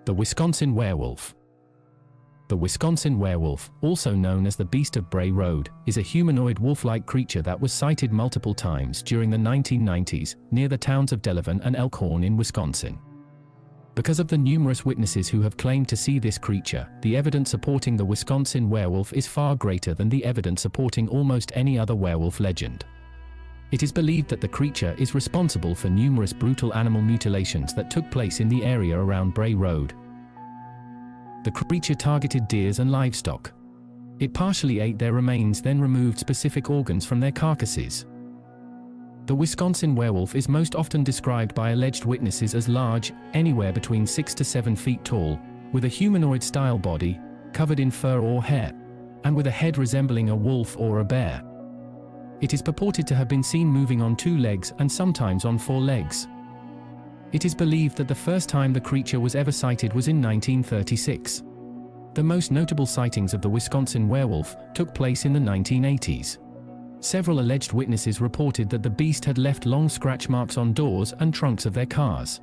The Wisconsin Werewolf. The Wisconsin werewolf, also known as the Beast of Bray Road, is a humanoid wolf-like creature that was sighted multiple times during the 1990s near the towns of Delavan and Elkhorn in Wisconsin. Because of the numerous witnesses who have claimed to see this creature, the evidence supporting the Wisconsin werewolf is far greater than the evidence supporting almost any other werewolf legend. It is believed that the creature is responsible for numerous brutal animal mutilations that took place in the area around Bray Road. The creature targeted deers and livestock. It partially ate their remains, then removed specific organs from their carcasses. The Wisconsin werewolf is most often described by alleged witnesses as large, anywhere between 6 to 7 feet tall, with a humanoid-style body, covered in fur or hair, and with a head resembling a wolf or a bear. It is purported to have been seen moving on 2 legs and sometimes on 4 legs. It is believed that the first time the creature was ever sighted was in 1936. The most notable sightings of the Wisconsin werewolf took place in the 1980s. Several alleged witnesses reported that the beast had left long scratch marks on doors and trunks of their cars.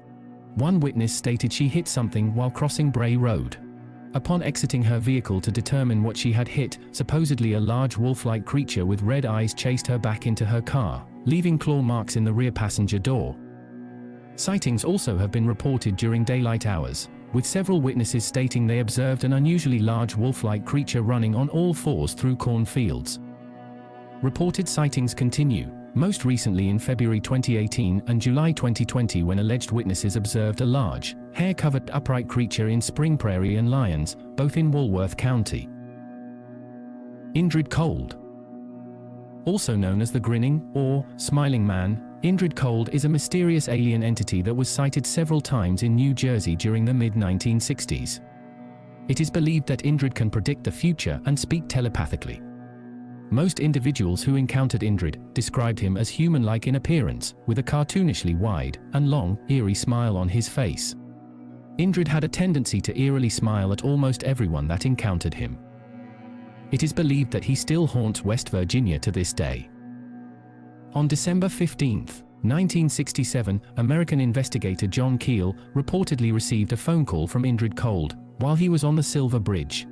One witness stated she hit something while crossing Bray Road. Upon exiting her vehicle to determine what she had hit, supposedly a large wolf-like creature with red eyes chased her back into her car, leaving claw marks in the rear passenger door. Sightings also have been reported during daylight hours, with several witnesses stating they observed an unusually large wolf-like creature running on all 4s through cornfields. Reported sightings continue, most recently in February 2018 and July 2020, when alleged witnesses observed a large, hair-covered upright creature in Spring Prairie and Lyons, both in Walworth County. Indrid Cold. Also known as the Grinning, or Smiling Man, Indrid Cold is a mysterious alien entity that was sighted several times in New Jersey during the mid-1960s. It is believed that Indrid can predict the future and speak telepathically. Most individuals who encountered Indrid described him as human-like in appearance, with a cartoonishly wide and long, eerie smile on his face. Indrid had a tendency to eerily smile at almost everyone that encountered him. It is believed that he still haunts West Virginia to this day. On December 15, 1967, American investigator John Keel reportedly received a phone call from Indrid Cold while he was on the Silver Bridge.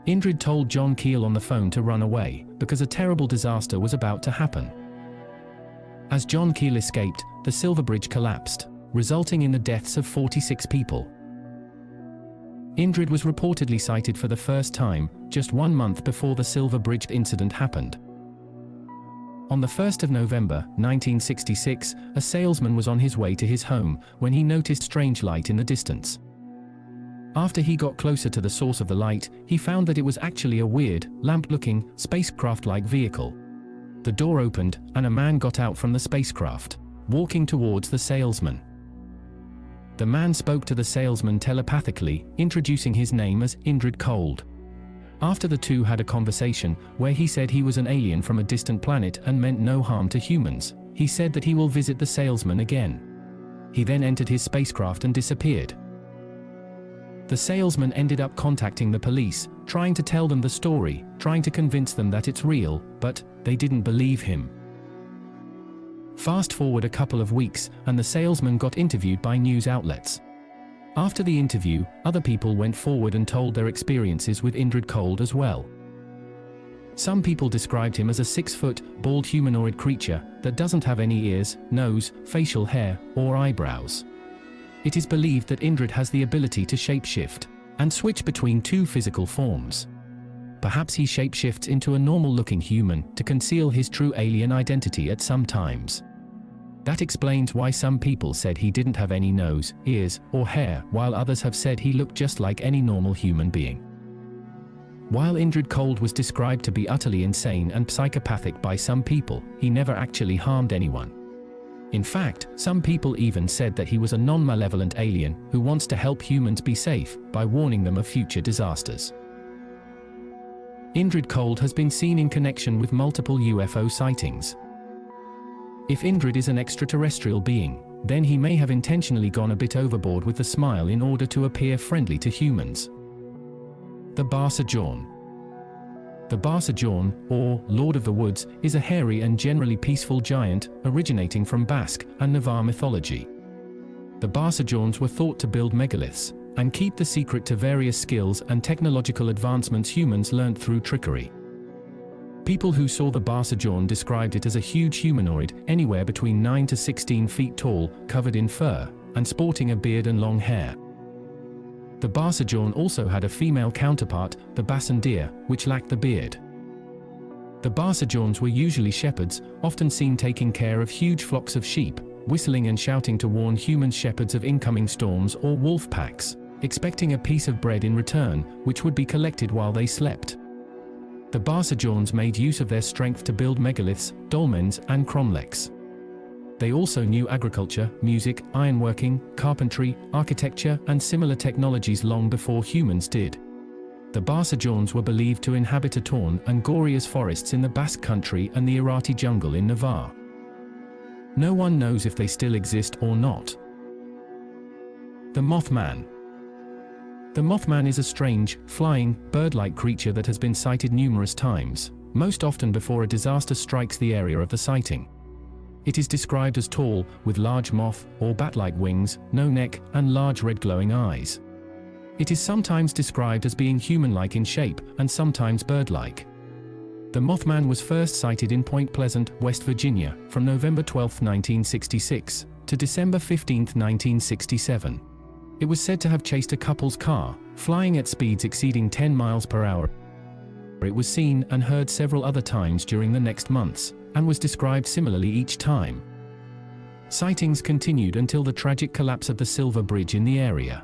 Indrid told John Keel on the phone to run away because a terrible disaster was about to happen. As John Keel escaped, the Silver Bridge collapsed, resulting in the deaths of 46 people. Indrid was reportedly sighted for the first time just 1 month before the Silver Bridge incident happened. On the 1st of November, 1966, a salesman was on his way to his home when he noticed strange light in the distance. After he got closer to the source of the light, he found that it was actually a weird, lamp-looking, spacecraft-like vehicle. The door opened, and a man got out from the spacecraft, walking towards the salesman. The man spoke to the salesman telepathically, introducing his name as Indrid Cold. After the two had a conversation, where he said he was an alien from a distant planet and meant no harm to humans, he said that he will visit the salesman again. He then entered his spacecraft and disappeared. The salesman ended up contacting the police, trying to tell them the story, trying to convince them that it's real, but they didn't believe him. Fast forward a couple of weeks, and the salesman got interviewed by news outlets. After the interview, other people went forward and told their experiences with Indrid Cold as well. Some people described him as a 6-foot, bald humanoid creature that doesn't have any ears, nose, facial hair, or eyebrows. It is believed that Indrid has the ability to shapeshift and switch between 2 physical forms. Perhaps he shapeshifts into a normal-looking human to conceal his true alien identity at some times. That explains why some people said he didn't have any nose, ears, or hair, while others have said he looked just like any normal human being. While Indrid Cold was described to be utterly insane and psychopathic by some people, he never actually harmed anyone. In fact, some people even said that he was a non-malevolent alien who wants to help humans be safe by warning them of future disasters. Indrid Cold has been seen in connection with multiple UFO sightings. If Indrid is an extraterrestrial being, then he may have intentionally gone a bit overboard with the smile in order to appear friendly to humans. The Basajaun. The Basajaun, or Lord of the Woods, is a hairy and generally peaceful giant originating from Basque and Navarre mythology. The Basajauns were thought to build megaliths, and keep the secret to various skills and technological advancements humans learned through trickery. People who saw the Basajaun described it as a huge humanoid, anywhere between 9 to 16 feet tall, covered in fur, and sporting a beard and long hair. The Basajaun also had a female counterpart, the Basandeer, which lacked the beard. The Basajauns were usually shepherds, often seen taking care of huge flocks of sheep, whistling and shouting to warn human shepherds of incoming storms or wolf packs, expecting a piece of bread in return, which would be collected while they slept. The Basajauns made use of their strength to build megaliths, dolmens, and cromlechs. They also knew agriculture, music, ironworking, carpentry, architecture, and similar technologies long before humans did. The Basajauns were believed to inhabit Atorn and Goria's forests in the Basque Country and the Irati jungle in Navarre. No one knows if they still exist or not. The Mothman. The Mothman is a strange, flying, bird-like creature that has been sighted numerous times, most often before a disaster strikes the area of the sighting. It is described as tall, with large moth or bat-like wings, no neck, and large red glowing eyes. It is sometimes described as being human-like in shape, and sometimes bird-like. The Mothman was first sighted in Point Pleasant, West Virginia, from November 12, 1966, to December 15, 1967. It was said to have chased a couple's car, flying at speeds exceeding 10 miles per hour. It was seen and heard several other times during the next months, and was described similarly each time. Sightings continued until the tragic collapse of the Silver Bridge in the area.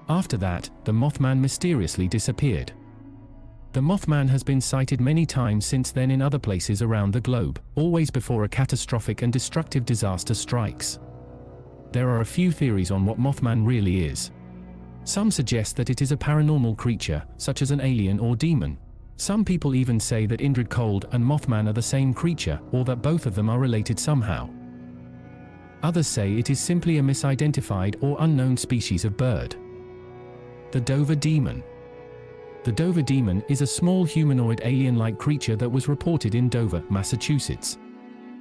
After that, the Mothman mysteriously disappeared. The Mothman has been sighted many times since then in other places around the globe, always before a catastrophic and destructive disaster strikes. There are a few theories on what Mothman really is. Some suggest that it is a paranormal creature, such as an alien or demon. Some people even say that Indrid Cold and Mothman are the same creature, or that both of them are related somehow. Others say it is simply a misidentified or unknown species of bird. The Dover Demon. The Dover Demon is a small humanoid alien-like creature that was reported in Dover, Massachusetts.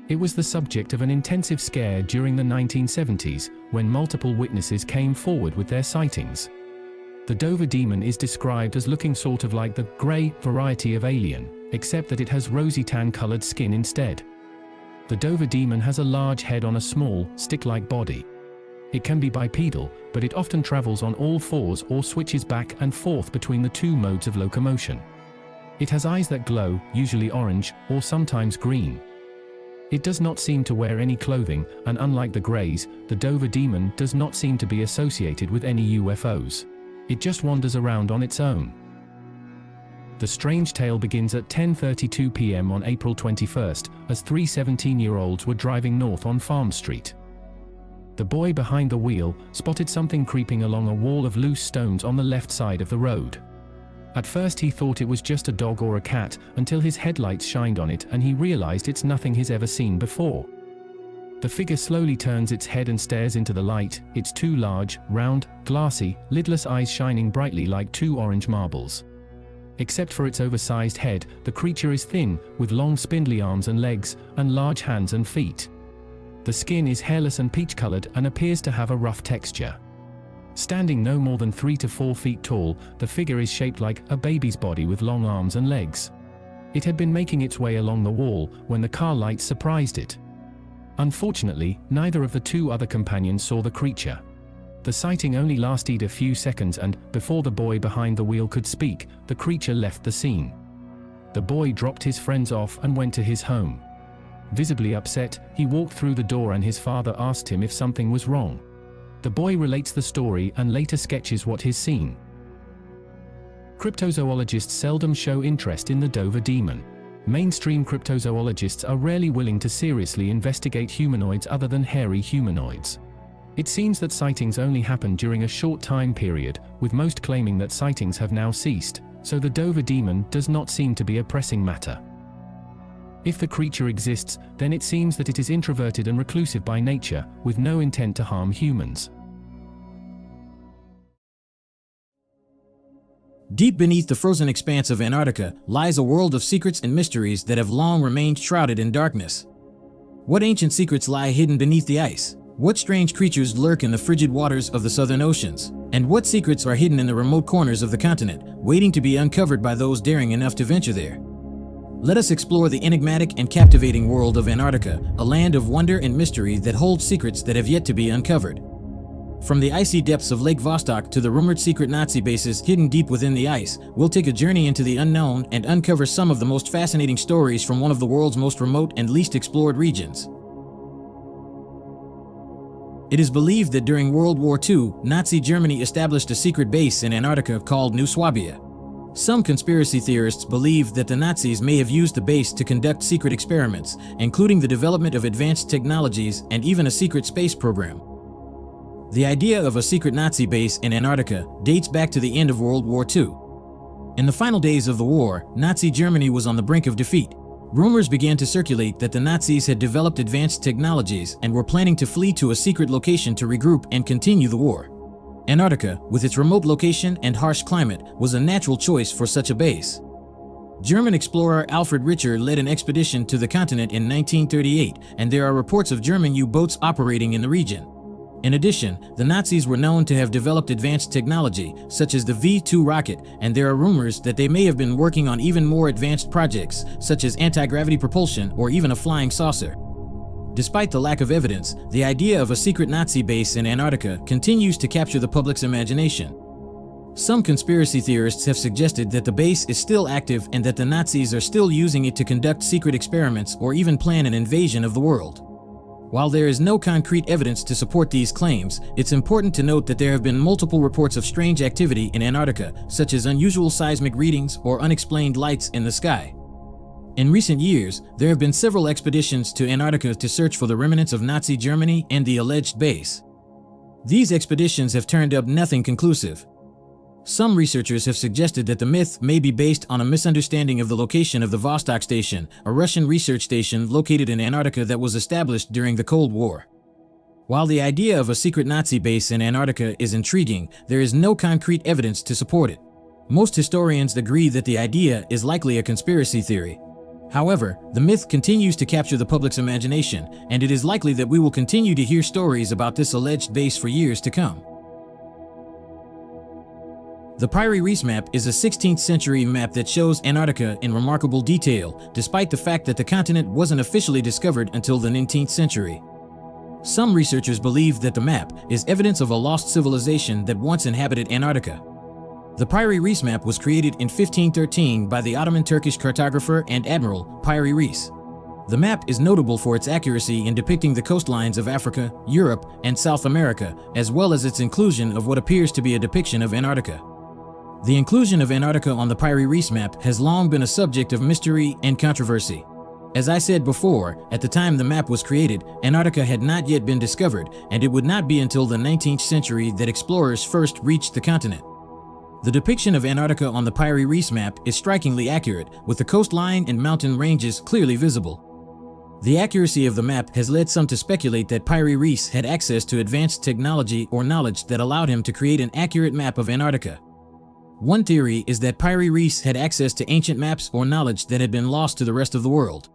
It was the subject of an intensive scare during the 1970s, when multiple witnesses came forward with their sightings. The Dover Demon is described as looking sort of like the grey variety of alien, except that it has rosy tan-colored skin instead. The Dover Demon has a large head on a small, stick-like body. It can be bipedal, but it often travels on all fours or switches back and forth between the two modes of locomotion. It has eyes that glow, usually orange, or sometimes green. It does not seem to wear any clothing, and unlike the Greys, the Dover Demon does not seem to be associated with any UFOs. It just wanders around on its own. The strange tale begins at 10:32 p.m. on April 21st, as three 17-year-olds were driving north on Farm Street. The boy behind the wheel spotted something creeping along a wall of loose stones on the left side of the road. At first he thought it was just a dog or a cat, until his headlights shined on it and he realized it's nothing he's ever seen before. The figure slowly turns its head and stares into the light, its two large, round, glassy, lidless eyes shining brightly like two orange marbles. Except for its oversized head, the creature is thin, with long spindly arms and legs, and large hands and feet. The skin is hairless and peach-colored and appears to have a rough texture. Standing no more than 3 to 4 feet tall, the figure is shaped like a baby's body with long arms and legs. It had been making its way along the wall when the car lights surprised it. Unfortunately, neither of the two other companions saw the creature. The sighting only lasted a few seconds and, before the boy behind the wheel could speak, the creature left the scene. The boy dropped his friends off and went to his home. Visibly upset, he walked through the door and his father asked him if something was wrong. The boy relates the story and later sketches what he's seen. Cryptozoologists seldom show interest in the Dover Demon. Mainstream cryptozoologists are rarely willing to seriously investigate humanoids other than hairy humanoids. It seems that sightings only happen during a short time period, with most claiming that sightings have now ceased, so the Dover Demon does not seem to be a pressing matter. If the creature exists, then it seems that it is introverted and reclusive by nature, with no intent to harm humans. Deep beneath the frozen expanse of Antarctica lies a world of secrets and mysteries that have long remained shrouded in darkness. What ancient secrets lie hidden beneath the ice? What strange creatures lurk in the frigid waters of the southern oceans? And what secrets are hidden in the remote corners of the continent, waiting to be uncovered by those daring enough to venture there? Let us explore the enigmatic and captivating world of Antarctica, a land of wonder and mystery that holds secrets that have yet to be uncovered. From the icy depths of Lake Vostok to the rumored secret Nazi bases hidden deep within the ice, we'll take a journey into the unknown and uncover some of the most fascinating stories from one of the world's most remote and least explored regions. It is believed that during World War II, Nazi Germany established a secret base in Antarctica called New Swabia. Some conspiracy theorists believe that the Nazis may have used the base to conduct secret experiments, including the development of advanced technologies and even a secret space program. The idea of a secret Nazi base in Antarctica dates back to the end of World War II. In the final days of the war, Nazi Germany was on the brink of defeat. Rumors began to circulate that the Nazis had developed advanced technologies and were planning to flee to a secret location to regroup and continue the war. Antarctica, with its remote location and harsh climate, was a natural choice for such a base. German explorer Alfred Richer led an expedition to the continent in 1938, and there are reports of German U-boats operating in the region. In addition, the Nazis were known to have developed advanced technology, such as the V-2 rocket, and there are rumors that they may have been working on even more advanced projects, such as anti-gravity propulsion or even a flying saucer. Despite the lack of evidence, the idea of a secret Nazi base in Antarctica continues to capture the public's imagination. Some conspiracy theorists have suggested that the base is still active and that the Nazis are still using it to conduct secret experiments or even plan an invasion of the world. While there is no concrete evidence to support these claims, it's important to note that there have been multiple reports of strange activity in Antarctica, such as unusual seismic readings or unexplained lights in the sky. In recent years, there have been several expeditions to Antarctica to search for the remnants of Nazi Germany and the alleged base. These expeditions have turned up nothing conclusive. Some researchers have suggested that the myth may be based on a misunderstanding of the location of the Vostok Station, a Russian research station located in Antarctica that was established during the Cold War. While the idea of a secret Nazi base in Antarctica is intriguing, there is no concrete evidence to support it. Most historians agree that the idea is likely a conspiracy theory. However, the myth continues to capture the public's imagination, and it is likely that we will continue to hear stories about this alleged base for years to come. The Piri Reis Map is a 16th century map that shows Antarctica in remarkable detail, despite the fact that the continent wasn't officially discovered until the 19th century. Some researchers believe that the map is evidence of a lost civilization that once inhabited Antarctica. The Piri Reis Map was created in 1513 by the Ottoman Turkish cartographer and admiral Piri Reis. The map is notable for its accuracy in depicting the coastlines of Africa, Europe, and South America, as well as its inclusion of what appears to be a depiction of Antarctica. The inclusion of Antarctica on the Piri Reis Map has long been a subject of mystery and controversy. As I said before, at the time the map was created, Antarctica had not yet been discovered, and it would not be until the 19th century that explorers first reached the continent. The depiction of Antarctica on the Piri Reis Map is strikingly accurate, with the coastline and mountain ranges clearly visible. The accuracy of the map has led some to speculate that Piri Reis had access to advanced technology or knowledge that allowed him to create an accurate map of Antarctica. One theory is that Piri Reis had access to ancient maps or knowledge that had been lost to the rest of the world.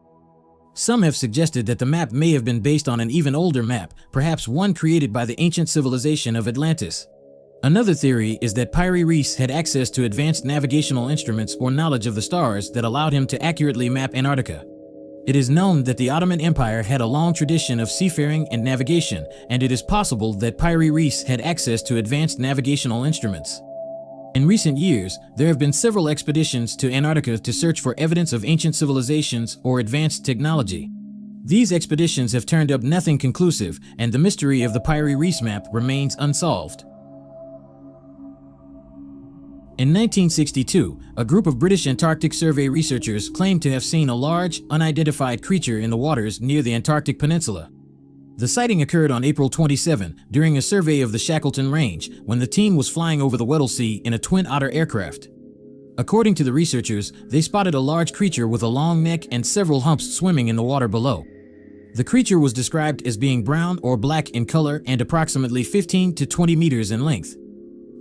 Some have suggested that the map may have been based on an even older map, perhaps one created by the ancient civilization of Atlantis. Another theory is that Piri Reis had access to advanced navigational instruments or knowledge of the stars that allowed him to accurately map Antarctica. It is known that the Ottoman Empire had a long tradition of seafaring and navigation, and it is possible that Piri Reis had access to advanced navigational instruments. In recent years, there have been several expeditions to Antarctica to search for evidence of ancient civilizations or advanced technology. These expeditions have turned up nothing conclusive, and the mystery of the Piri Reis Map remains unsolved. In 1962, a group of British Antarctic Survey researchers claimed to have seen a large, unidentified creature in the waters near the Antarctic Peninsula. The sighting occurred on April 27 during a survey of the Shackleton Range when the team was flying over the Weddell Sea in a Twin Otter aircraft. According to the researchers, they spotted a large creature with a long neck and several humps swimming in the water below. The creature was described as being brown or black in color and approximately 15 to 20 meters in length.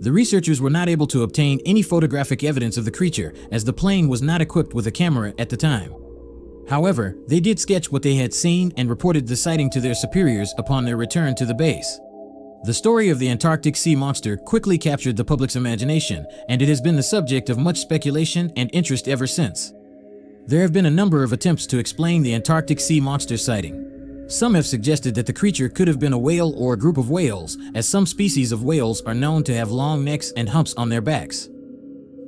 The researchers were not able to obtain any photographic evidence of the creature as the plane was not equipped with a camera at the time. However, they did sketch what they had seen and reported the sighting to their superiors upon their return to the base. The story of the Antarctic sea monster quickly captured the public's imagination, and it has been the subject of much speculation and interest ever since. There have been a number of attempts to explain the Antarctic sea monster sighting. Some have suggested that the creature could have been a whale or a group of whales, as some species of whales are known to have long necks and humps on their backs.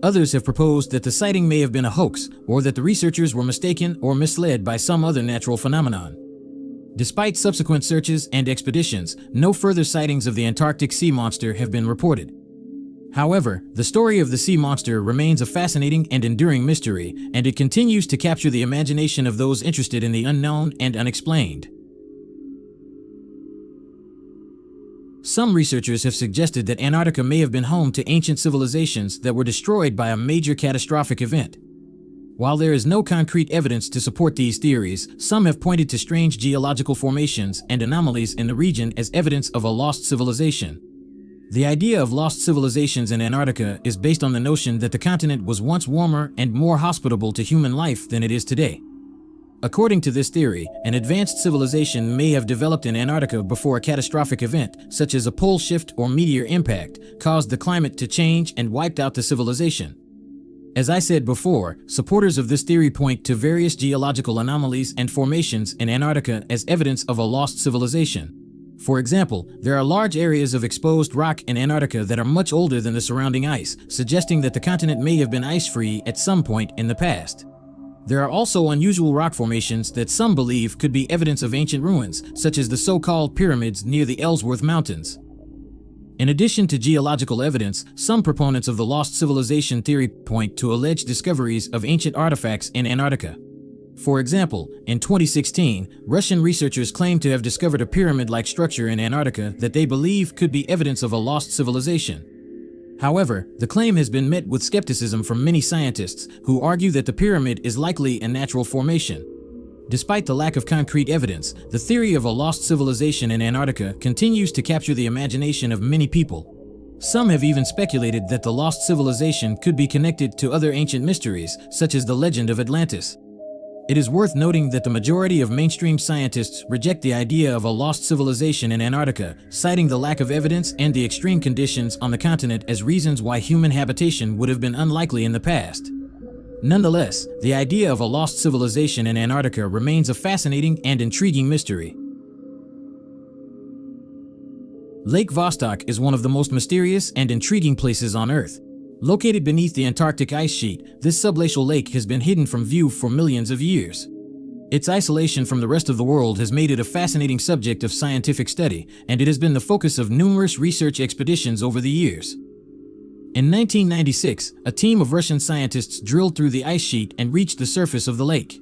Others have proposed that the sighting may have been a hoax, or that the researchers were mistaken or misled by some other natural phenomenon. Despite subsequent searches and expeditions, no further sightings of the Antarctic sea monster have been reported. However, the story of the sea monster remains a fascinating and enduring mystery, and it continues to capture the imagination of those interested in the unknown and unexplained. Some researchers have suggested that Antarctica may have been home to ancient civilizations that were destroyed by a major catastrophic event. While there is no concrete evidence to support these theories, some have pointed to strange geological formations and anomalies in the region as evidence of a lost civilization. The idea of lost civilizations in Antarctica is based on the notion that the continent was once warmer and more hospitable to human life than it is today. According to this theory, an advanced civilization may have developed in Antarctica before a catastrophic event, such as a pole shift or meteor impact, caused the climate to change and wiped out the civilization. As I said before, supporters of this theory point to various geological anomalies and formations in Antarctica as evidence of a lost civilization. For example, there are large areas of exposed rock in Antarctica that are much older than the surrounding ice, suggesting that the continent may have been ice-free at some point in the past. There are also unusual rock formations that some believe could be evidence of ancient ruins, such as the so-called pyramids near the Ellsworth Mountains. In addition to geological evidence, some proponents of the lost civilization theory point to alleged discoveries of ancient artifacts in Antarctica. For example, in 2016, Russian researchers claimed to have discovered a pyramid-like structure in Antarctica that they believe could be evidence of a lost civilization. However, the claim has been met with skepticism from many scientists who argue that the pyramid is likely a natural formation. Despite the lack of concrete evidence, the theory of a lost civilization in Antarctica continues to capture the imagination of many people. Some have even speculated that the lost civilization could be connected to other ancient mysteries, such as the legend of Atlantis. It is worth noting that the majority of mainstream scientists reject the idea of a lost civilization in Antarctica, citing the lack of evidence and the extreme conditions on the continent as reasons why human habitation would have been unlikely in the past. Nonetheless, the idea of a lost civilization in Antarctica remains a fascinating and intriguing mystery. Lake Vostok is one of the most mysterious and intriguing places on Earth. Located beneath the Antarctic ice sheet, this subglacial lake has been hidden from view for millions of years. Its isolation from the rest of the world has made it a fascinating subject of scientific study, and it has been the focus of numerous research expeditions over the years. In 1996, a team of Russian scientists drilled through the ice sheet and reached the surface of the lake.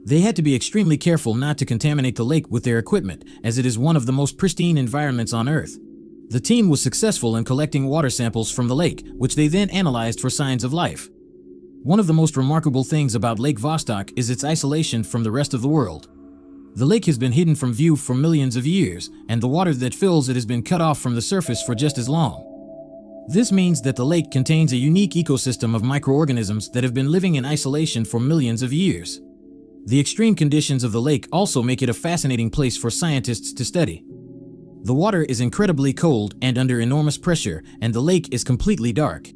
They had to be extremely careful not to contaminate the lake with their equipment, as it is one of the most pristine environments on Earth. The team was successful in collecting water samples from the lake, which they then analyzed for signs of life. One of the most remarkable things about Lake Vostok is its isolation from the rest of the world. The lake has been hidden from view for millions of years, and the water that fills it has been cut off from the surface for just as long. This means that the lake contains a unique ecosystem of microorganisms that have been living in isolation for millions of years. The extreme conditions of the lake also make it a fascinating place for scientists to study. The water is incredibly cold and under enormous pressure, and the lake is completely dark.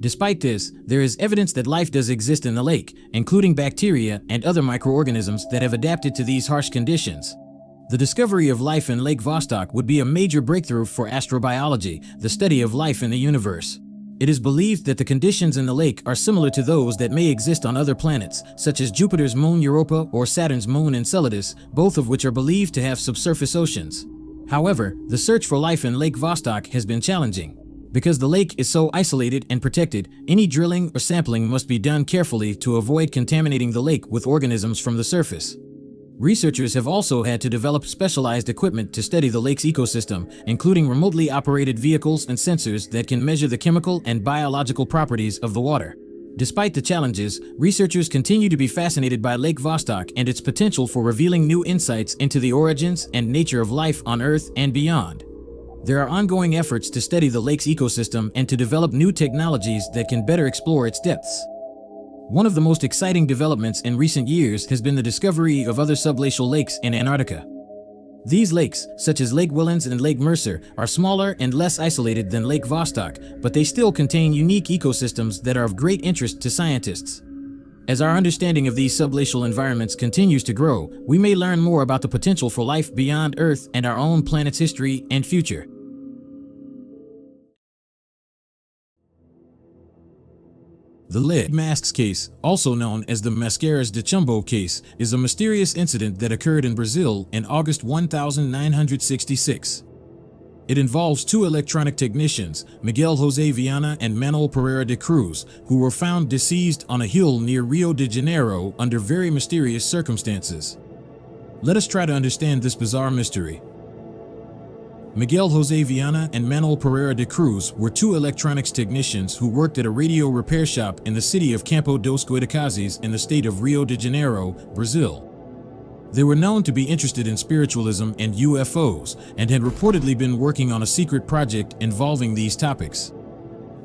Despite this, there is evidence that life does exist in the lake, including bacteria and other microorganisms that have adapted to these harsh conditions. The discovery of life in Lake Vostok would be a major breakthrough for astrobiology, the study of life in the universe. It is believed that the conditions in the lake are similar to those that may exist on other planets, such as Jupiter's moon Europa or Saturn's moon Enceladus, both of which are believed to have subsurface oceans. However, the search for life in Lake Vostok has been challenging. Because the lake is so isolated and protected, any drilling or sampling must be done carefully to avoid contaminating the lake with organisms from the surface. Researchers have also had to develop specialized equipment to study the lake's ecosystem, including remotely operated vehicles and sensors that can measure the chemical and biological properties of the water. Despite the challenges, researchers continue to be fascinated by Lake Vostok and its potential for revealing new insights into the origins and nature of life on Earth and beyond. There are ongoing efforts to study the lake's ecosystem and to develop new technologies that can better explore its depths. One of the most exciting developments in recent years has been the discovery of other subglacial lakes in Antarctica. These lakes, such as Lake Willans and Lake Mercer, are smaller and less isolated than Lake Vostok, but they still contain unique ecosystems that are of great interest to scientists. As our understanding of these subglacial environments continues to grow, we may learn more about the potential for life beyond Earth and our own planet's history and future. The lead masks case, also known as the Mascaras de Chumbo case, is a mysterious incident that occurred in Brazil in August 1966. It involves two electronic technicians, Miguel José Viana and Manuel Pereira de Cruz, who were found deceased on a hill near Rio de Janeiro under very mysterious circumstances. Let us try to understand this bizarre mystery. Miguel José Viana and Manuel Pereira de Cruz were two electronics technicians who worked at a radio repair shop in the city of Campo dos Goitacazes in the state of Rio de Janeiro, Brazil. They were known to be interested in spiritualism and UFOs, and had reportedly been working on a secret project involving these topics.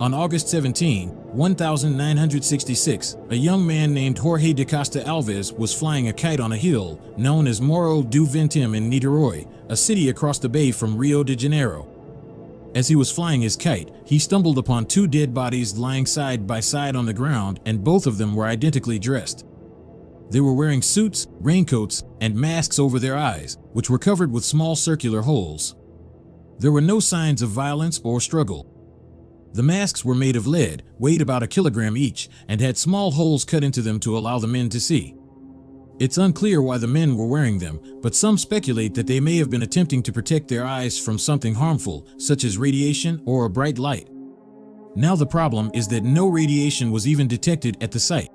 On August 17, 1966, a young man named Jorge de Costa Alves was flying a kite on a hill known as Morro do Vintem in Niterói, a city across the bay from Rio de Janeiro. As he was flying his kite, he stumbled upon two dead bodies lying side by side on the ground, and both of them were identically dressed. They were wearing suits, raincoats, and masks over their eyes, which were covered with small circular holes. There were no signs of violence or struggle. The masks were made of lead, weighed about 1 kilogram each, and had small holes cut into them to allow the men to see. It's unclear why the men were wearing them, but some speculate that they may have been attempting to protect their eyes from something harmful, such as radiation or a bright light. Now the problem is that no radiation was even detected at the site.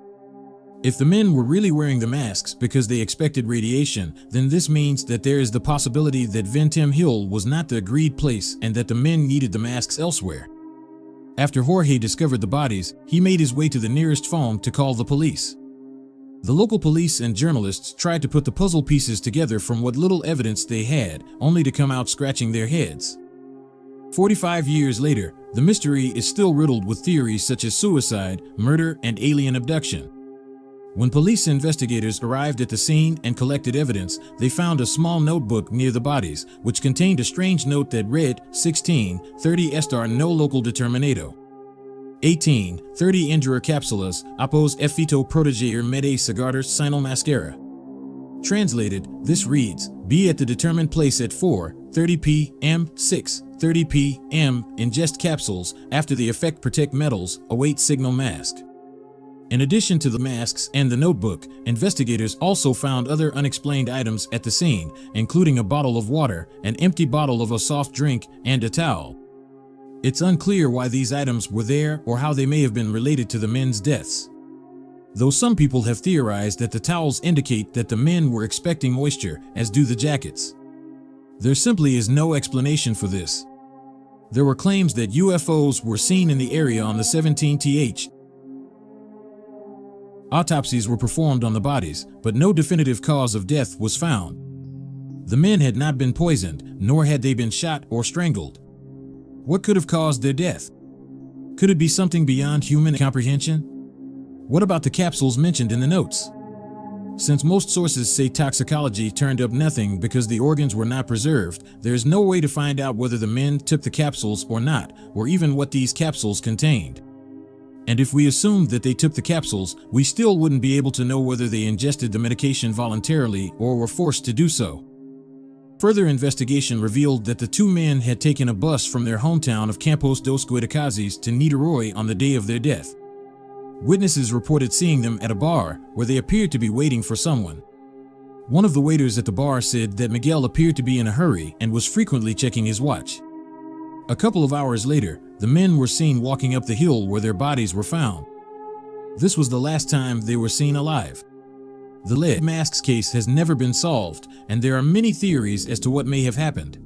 If the men were really wearing the masks because they expected radiation, then this means that there is the possibility that Vintem Hill was not the agreed place and that the men needed the masks elsewhere. After Jorge discovered the bodies, he made his way to the nearest phone to call the police. The local police and journalists tried to put the puzzle pieces together from what little evidence they had, only to come out scratching their heads. 45 years later, the mystery is still riddled with theories such as suicide, murder, and alien abduction. When police investigators arrived at the scene and collected evidence, they found a small notebook near the bodies, which contained a strange note that read, 16:30 estar no local determinado. 18:30 Indra capsulas, após efeito proteger mede cigarros sinal mascara. Translated, this reads, be at the determined place at 4:30 p.m., 6:30 p.m., ingest capsules, after the effect protect metals, await signal mask. In addition to the masks and the notebook, investigators also found other unexplained items at the scene, including a bottle of water, an empty bottle of a soft drink, and a towel. It's unclear why these items were there or how they may have been related to the men's deaths. Though some people have theorized that the towels indicate that the men were expecting moisture, as do the jackets. There simply is no explanation for this. There were claims that UFOs were seen in the area on the 17th. Autopsies were performed on the bodies, but no definitive cause of death was found. The men had not been poisoned, nor had they been shot or strangled. What could have caused their death? Could it be something beyond human comprehension? What about the capsules mentioned in the notes? Since most sources say toxicology turned up nothing because the organs were not preserved, there is no way to find out whether the men took the capsules or not, or even what these capsules contained. And if we assumed that they took the capsules, we still wouldn't be able to know whether they ingested the medication voluntarily or were forced to do so. Further investigation revealed that the two men had taken a bus from their hometown of Campos dos Goitacazes to Niterói on the day of their death. Witnesses reported seeing them at a bar where they appeared to be waiting for someone. One of the waiters at the bar said that Miguel appeared to be in a hurry and was frequently checking his watch. A couple of hours later, the men were seen walking up the hill where their bodies were found. This was the last time they were seen alive. The lead masks case has never been solved, and there are many theories as to what may have happened.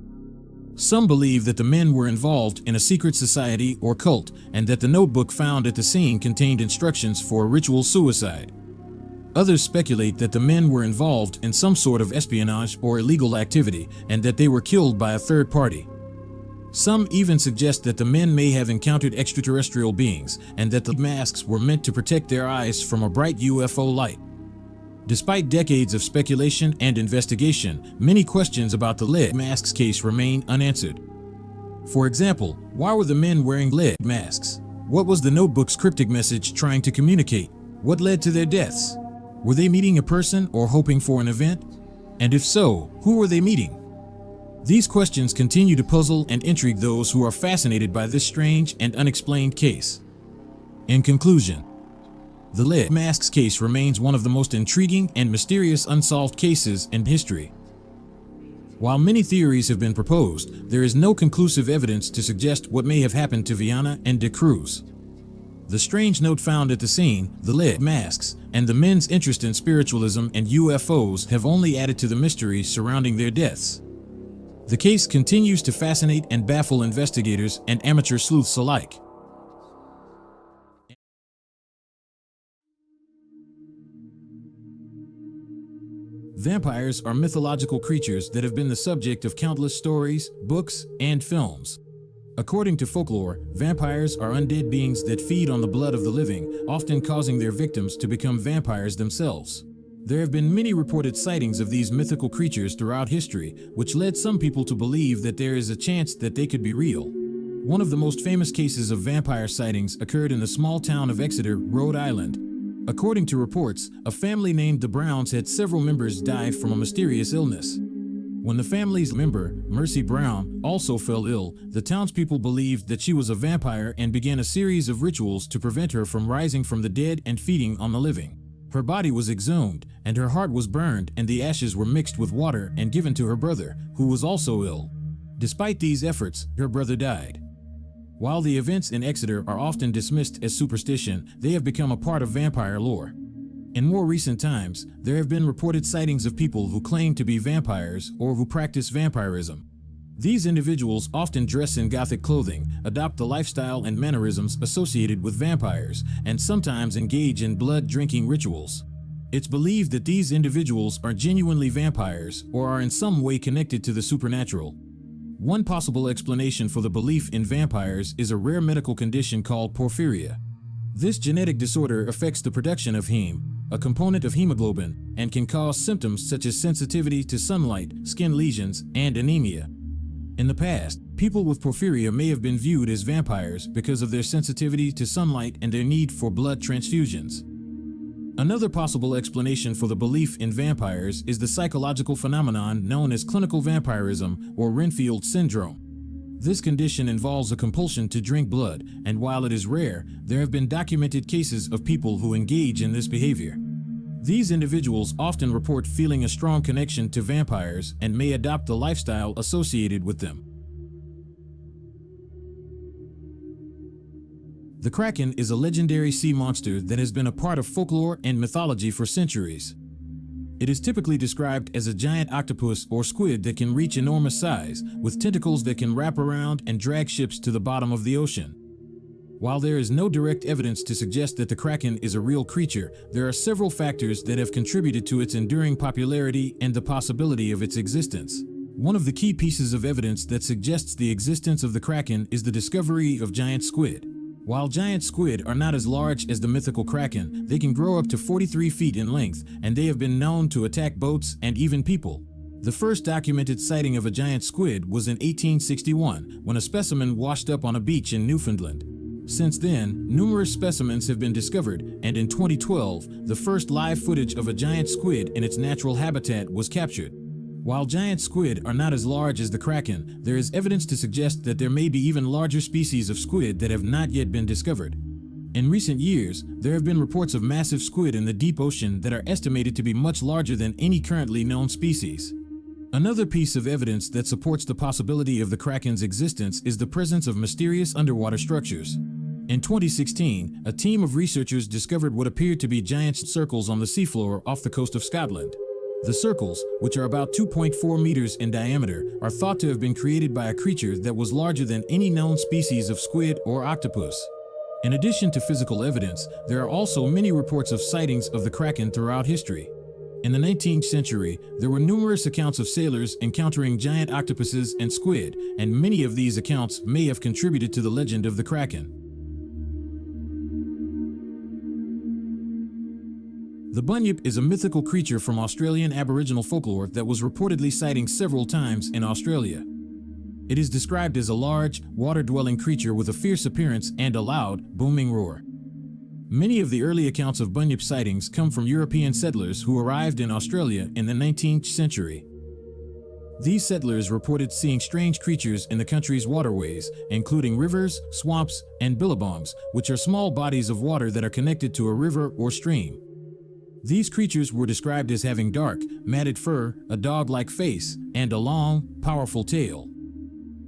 Some believe that the men were involved in a secret society or cult, and that the notebook found at the scene contained instructions for a ritual suicide. Others speculate that the men were involved in some sort of espionage or illegal activity, and that they were killed by a third party. Some even suggest that the men may have encountered extraterrestrial beings, and that the masks were meant to protect their eyes from a bright UFO light. Despite decades of speculation and investigation, many questions about the lead masks case remain unanswered. For example, why were the men wearing lead masks? What was the notebook's cryptic message trying to communicate? What led to their deaths? Were they meeting a person or hoping for an event? And if so, who were they meeting? These questions continue to puzzle and intrigue those who are fascinated by this strange and unexplained case. In conclusion, the lead masks case remains one of the most intriguing and mysterious unsolved cases in history. While many theories have been proposed, there is no conclusive evidence to suggest what may have happened to Viana and de Cruz. The strange note found at the scene, the lead masks, and the men's interest in spiritualism and UFOs have only added to the mystery surrounding their deaths. The case continues to fascinate and baffle investigators and amateur sleuths alike. Vampires are mythological creatures that have been the subject of countless stories, books, and films. According to folklore, vampires are undead beings that feed on the blood of the living, often causing their victims to become vampires themselves. There have been many reported sightings of these mythical creatures throughout history, which led some people to believe that there is a chance that they could be real. One of the most famous cases of vampire sightings occurred in the small town of Exeter, Rhode Island. According to reports, a family named the Browns had several members die from a mysterious illness. When the family's member, Mercy Brown, also fell ill, the townspeople believed that she was a vampire and began a series of rituals to prevent her from rising from the dead and feeding on the living. Her body was exhumed, and her heart was burned, and the ashes were mixed with water and given to her brother, who was also ill. Despite these efforts, her brother died. While the events in Exeter are often dismissed as superstition, they have become a part of vampire lore. In more recent times, there have been reported sightings of people who claim to be vampires or who practice vampirism. These individuals often dress in gothic clothing, adopt the lifestyle and mannerisms associated with vampires, and sometimes engage in blood-drinking rituals. It's believed that these individuals are genuinely vampires or are in some way connected to the supernatural. One possible explanation for the belief in vampires is a rare medical condition called porphyria. This genetic disorder affects the production of heme, a component of hemoglobin, and can cause symptoms such as sensitivity to sunlight, skin lesions, and anemia. In the past, people with porphyria may have been viewed as vampires because of their sensitivity to sunlight and their need for blood transfusions. Another possible explanation for the belief in vampires is the psychological phenomenon known as clinical vampirism or Renfield syndrome. This condition involves a compulsion to drink blood, and while it is rare, there have been documented cases of people who engage in this behavior. These individuals often report feeling a strong connection to vampires and may adopt the lifestyle associated with them. The Kraken is a legendary sea monster that has been a part of folklore and mythology for centuries. It is typically described as a giant octopus or squid that can reach enormous size, with tentacles that can wrap around and drag ships to the bottom of the ocean. While there is no direct evidence to suggest that the Kraken is a real creature, there are several factors that have contributed to its enduring popularity and the possibility of its existence. One of the key pieces of evidence that suggests the existence of the Kraken is the discovery of giant squid. While giant squid are not as large as the mythical Kraken, they can grow up to 43 feet in length, and they have been known to attack boats and even people. The first documented sighting of a giant squid was in 1861, when a specimen washed up on a beach in Newfoundland. Since then, numerous specimens have been discovered, and in 2012, the first live footage of a giant squid in its natural habitat was captured. While giant squid are not as large as the Kraken, there is evidence to suggest that there may be even larger species of squid that have not yet been discovered. In recent years, there have been reports of massive squid in the deep ocean that are estimated to be much larger than any currently known species. Another piece of evidence that supports the possibility of the Kraken's existence is the presence of mysterious underwater structures. In 2016, a team of researchers discovered what appeared to be giant circles on the seafloor off the coast of Scotland. The circles, which are about 2.4 meters in diameter, are thought to have been created by a creature that was larger than any known species of squid or octopus. In addition to physical evidence, there are also many reports of sightings of the Kraken throughout history. In the 19th century, there were numerous accounts of sailors encountering giant octopuses and squid, and many of these accounts may have contributed to the legend of the Kraken. The Bunyip is a mythical creature from Australian Aboriginal folklore that was reportedly sighted several times in Australia. It is described as a large, water-dwelling creature with a fierce appearance and a loud, booming roar. Many of the early accounts of Bunyip sightings come from European settlers who arrived in Australia in the 19th century. These settlers reported seeing strange creatures in the country's waterways, including rivers, swamps, and billabongs, which are small bodies of water that are connected to a river or stream. These creatures were described as having dark, matted fur, a dog-like face, and a long, powerful tail.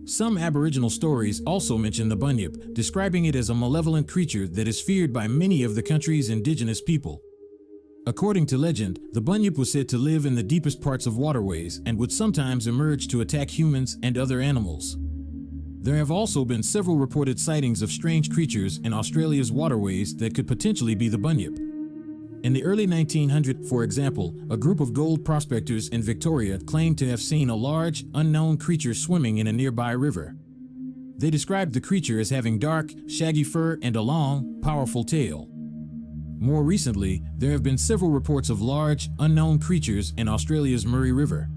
Some Aboriginal stories also mention the Bunyip, describing it as a malevolent creature that is feared by many of the country's indigenous people. According to legend, the Bunyip was said to live in the deepest parts of waterways and would sometimes emerge to attack humans and other animals. There have also been several reported sightings of strange creatures in Australia's waterways that could potentially be the Bunyip. In the early 1900s, for example, a group of gold prospectors in Victoria claimed to have seen a large, unknown creature swimming in a nearby river. They described the creature as having dark, shaggy fur and a long, powerful tail. More recently, there have been several reports of large, unknown creatures in Australia's Murray River.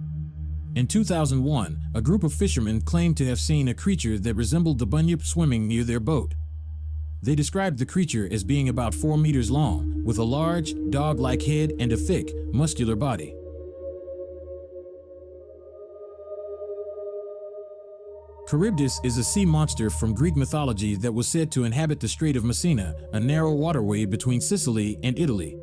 In 2001, a group of fishermen claimed to have seen a creature that resembled the Bunyip swimming near their boat. They described the creature as being about 4 meters long, with a large, dog-like head and a thick, muscular body. Charybdis is a sea monster from Greek mythology that was said to inhabit the Strait of Messina, a narrow waterway between Sicily and Italy.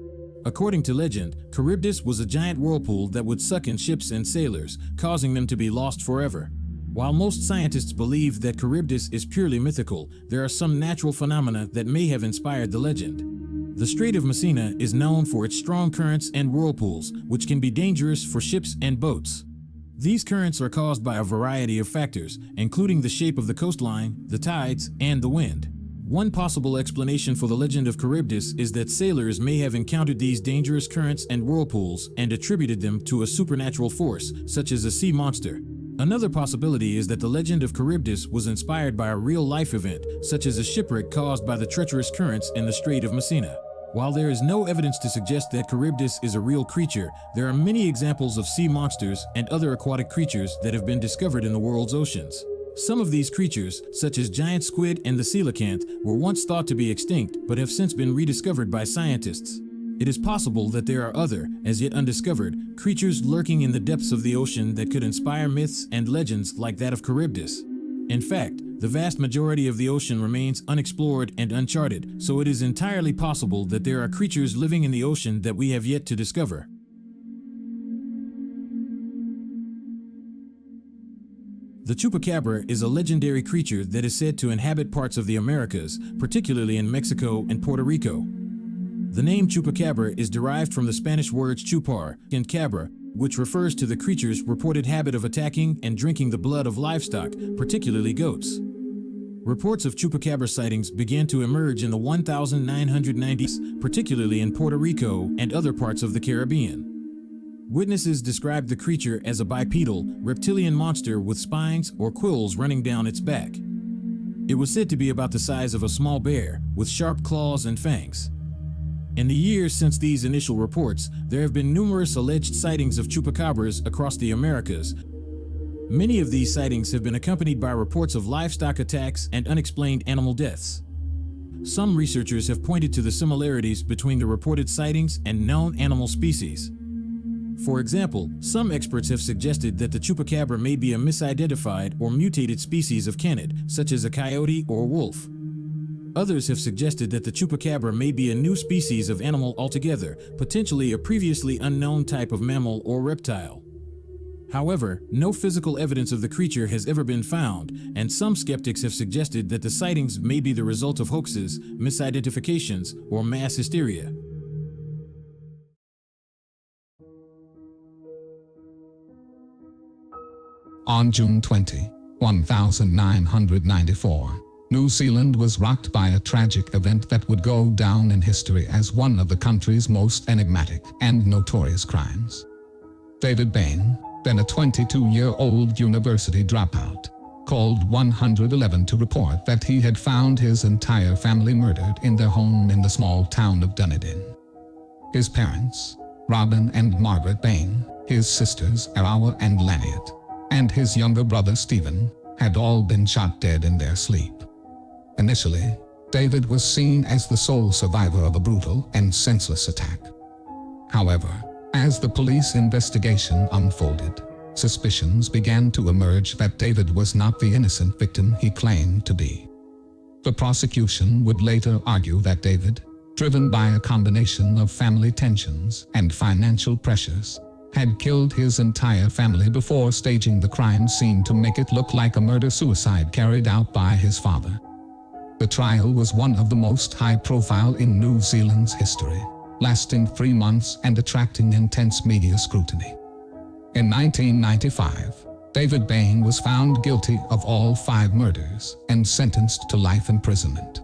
According to legend, Charybdis was a giant whirlpool that would suck in ships and sailors, causing them to be lost forever. While most scientists believe that Charybdis is purely mythical, there are some natural phenomena that may have inspired the legend. The Strait of Messina is known for its strong currents and whirlpools, which can be dangerous for ships and boats. These currents are caused by a variety of factors, including the shape of the coastline, the tides, and the wind. One possible explanation for the legend of Charybdis is that sailors may have encountered these dangerous currents and whirlpools and attributed them to a supernatural force, such as a sea monster. Another possibility is that the legend of Charybdis was inspired by a real-life event, such as a shipwreck caused by the treacherous currents in the Strait of Messina. While there is no evidence to suggest that Charybdis is a real creature, there are many examples of sea monsters and other aquatic creatures that have been discovered in the world's oceans. Some of these creatures, such as giant squid and the coelacanth, were once thought to be extinct but have since been rediscovered by scientists. It is possible that there are other, as yet undiscovered, creatures lurking in the depths of the ocean that could inspire myths and legends like that of Charybdis. In fact, the vast majority of the ocean remains unexplored and uncharted, so it is entirely possible that there are creatures living in the ocean that we have yet to discover. The chupacabra is a legendary creature that is said to inhabit parts of the Americas, particularly in Mexico and Puerto Rico. The name chupacabra is derived from the Spanish words chupar and cabra, which refers to the creature's reported habit of attacking and drinking the blood of livestock, particularly goats. Reports of chupacabra sightings began to emerge in the 1990s, particularly in Puerto Rico and other parts of the Caribbean. Witnesses described the creature as a bipedal, reptilian monster with spines or quills running down its back. It was said to be about the size of a small bear, with sharp claws and fangs. In the years since these initial reports, there have been numerous alleged sightings of chupacabras across the Americas. Many of these sightings have been accompanied by reports of livestock attacks and unexplained animal deaths. Some researchers have pointed to the similarities between the reported sightings and known animal species. For example, some experts have suggested that the chupacabra may be a misidentified or mutated species of canid, such as a coyote or wolf. Others have suggested that the chupacabra may be a new species of animal altogether, potentially a previously unknown type of mammal or reptile. However, no physical evidence of the creature has ever been found, and some skeptics have suggested that the sightings may be the result of hoaxes, misidentifications, or mass hysteria. On June 20, 1994, New Zealand was rocked by a tragic event that would go down in history as one of the country's most enigmatic and notorious crimes. David Bain, then a 22-year-old university dropout, called 111 to report that he had found his entire family murdered in their home in the small town of Dunedin. His parents, Robin and Margaret Bain, his sisters Arawa and Laniet, and his younger brother Stephen, had all been shot dead in their sleep. Initially, David was seen as the sole survivor of a brutal and senseless attack. However, as the police investigation unfolded, suspicions began to emerge that David was not the innocent victim he claimed to be. The prosecution would later argue that David, driven by a combination of family tensions and financial pressures, had killed his entire family before staging the crime scene to make it look like a murder-suicide carried out by his father. The trial was one of the most high-profile in New Zealand's history, lasting 3 months and attracting intense media scrutiny. In 1995, David Bain was found guilty of all 5 murders and sentenced to life imprisonment.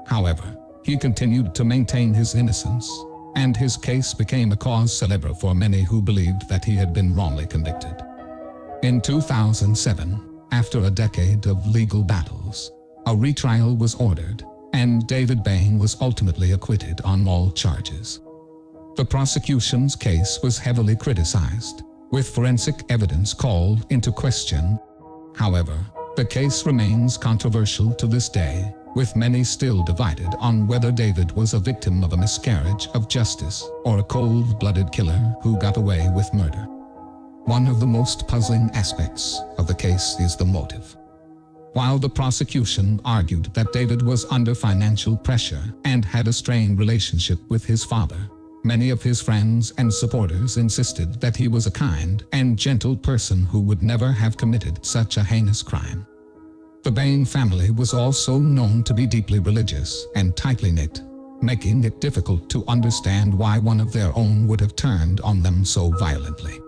However, he continued to maintain his innocence, and his case became a cause célèbre for many who believed that he had been wrongly convicted. In 2007, after a decade of legal battles, a retrial was ordered, and David Bain was ultimately acquitted on all charges. The prosecution's case was heavily criticized, with forensic evidence called into question. However, the case remains controversial to this day, with many still divided on whether David was a victim of a miscarriage of justice or a cold-blooded killer who got away with murder. One of the most puzzling aspects of the case is the motive. While the prosecution argued that David was under financial pressure and had a strained relationship with his father, many of his friends and supporters insisted that he was a kind and gentle person who would never have committed such a heinous crime. The Bain family was also known to be deeply religious and tightly knit, making it difficult to understand why one of their own would have turned on them so violently.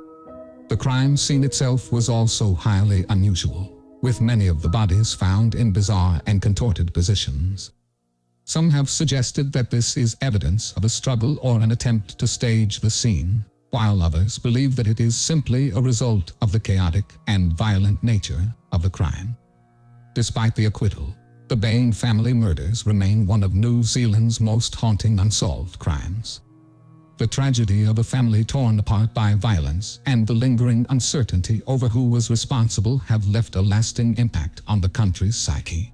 The crime scene itself was also highly unusual, with many of the bodies found in bizarre and contorted positions. Some have suggested that this is evidence of a struggle or an attempt to stage the scene, while others believe that it is simply a result of the chaotic and violent nature of the crime. Despite the acquittal, the Bain family murders remain one of New Zealand's most haunting unsolved crimes. The tragedy of a family torn apart by violence and the lingering uncertainty over who was responsible have left a lasting impact on the country's psyche.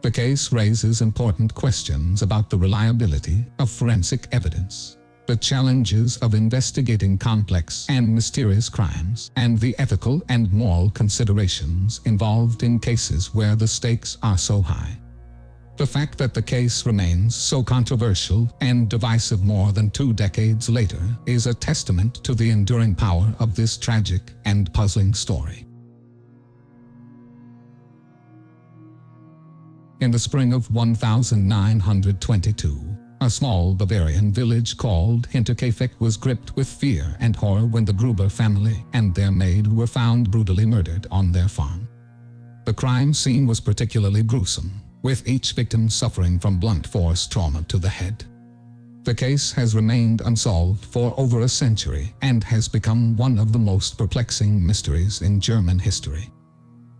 The case raises important questions about the reliability of forensic evidence, the challenges of investigating complex and mysterious crimes, and the ethical and moral considerations involved in cases where the stakes are so high. The fact that the case remains so controversial and divisive more than 2 decades later is a testament to the enduring power of this tragic and puzzling story. In the spring of 1922, a small Bavarian village called Hinterkaifeck was gripped with fear and horror when the Gruber family and their maid were found brutally murdered on their farm. The crime scene was particularly gruesome, with each victim suffering from blunt force trauma to the head. The case has remained unsolved for over a century and has become one of the most perplexing mysteries in German history.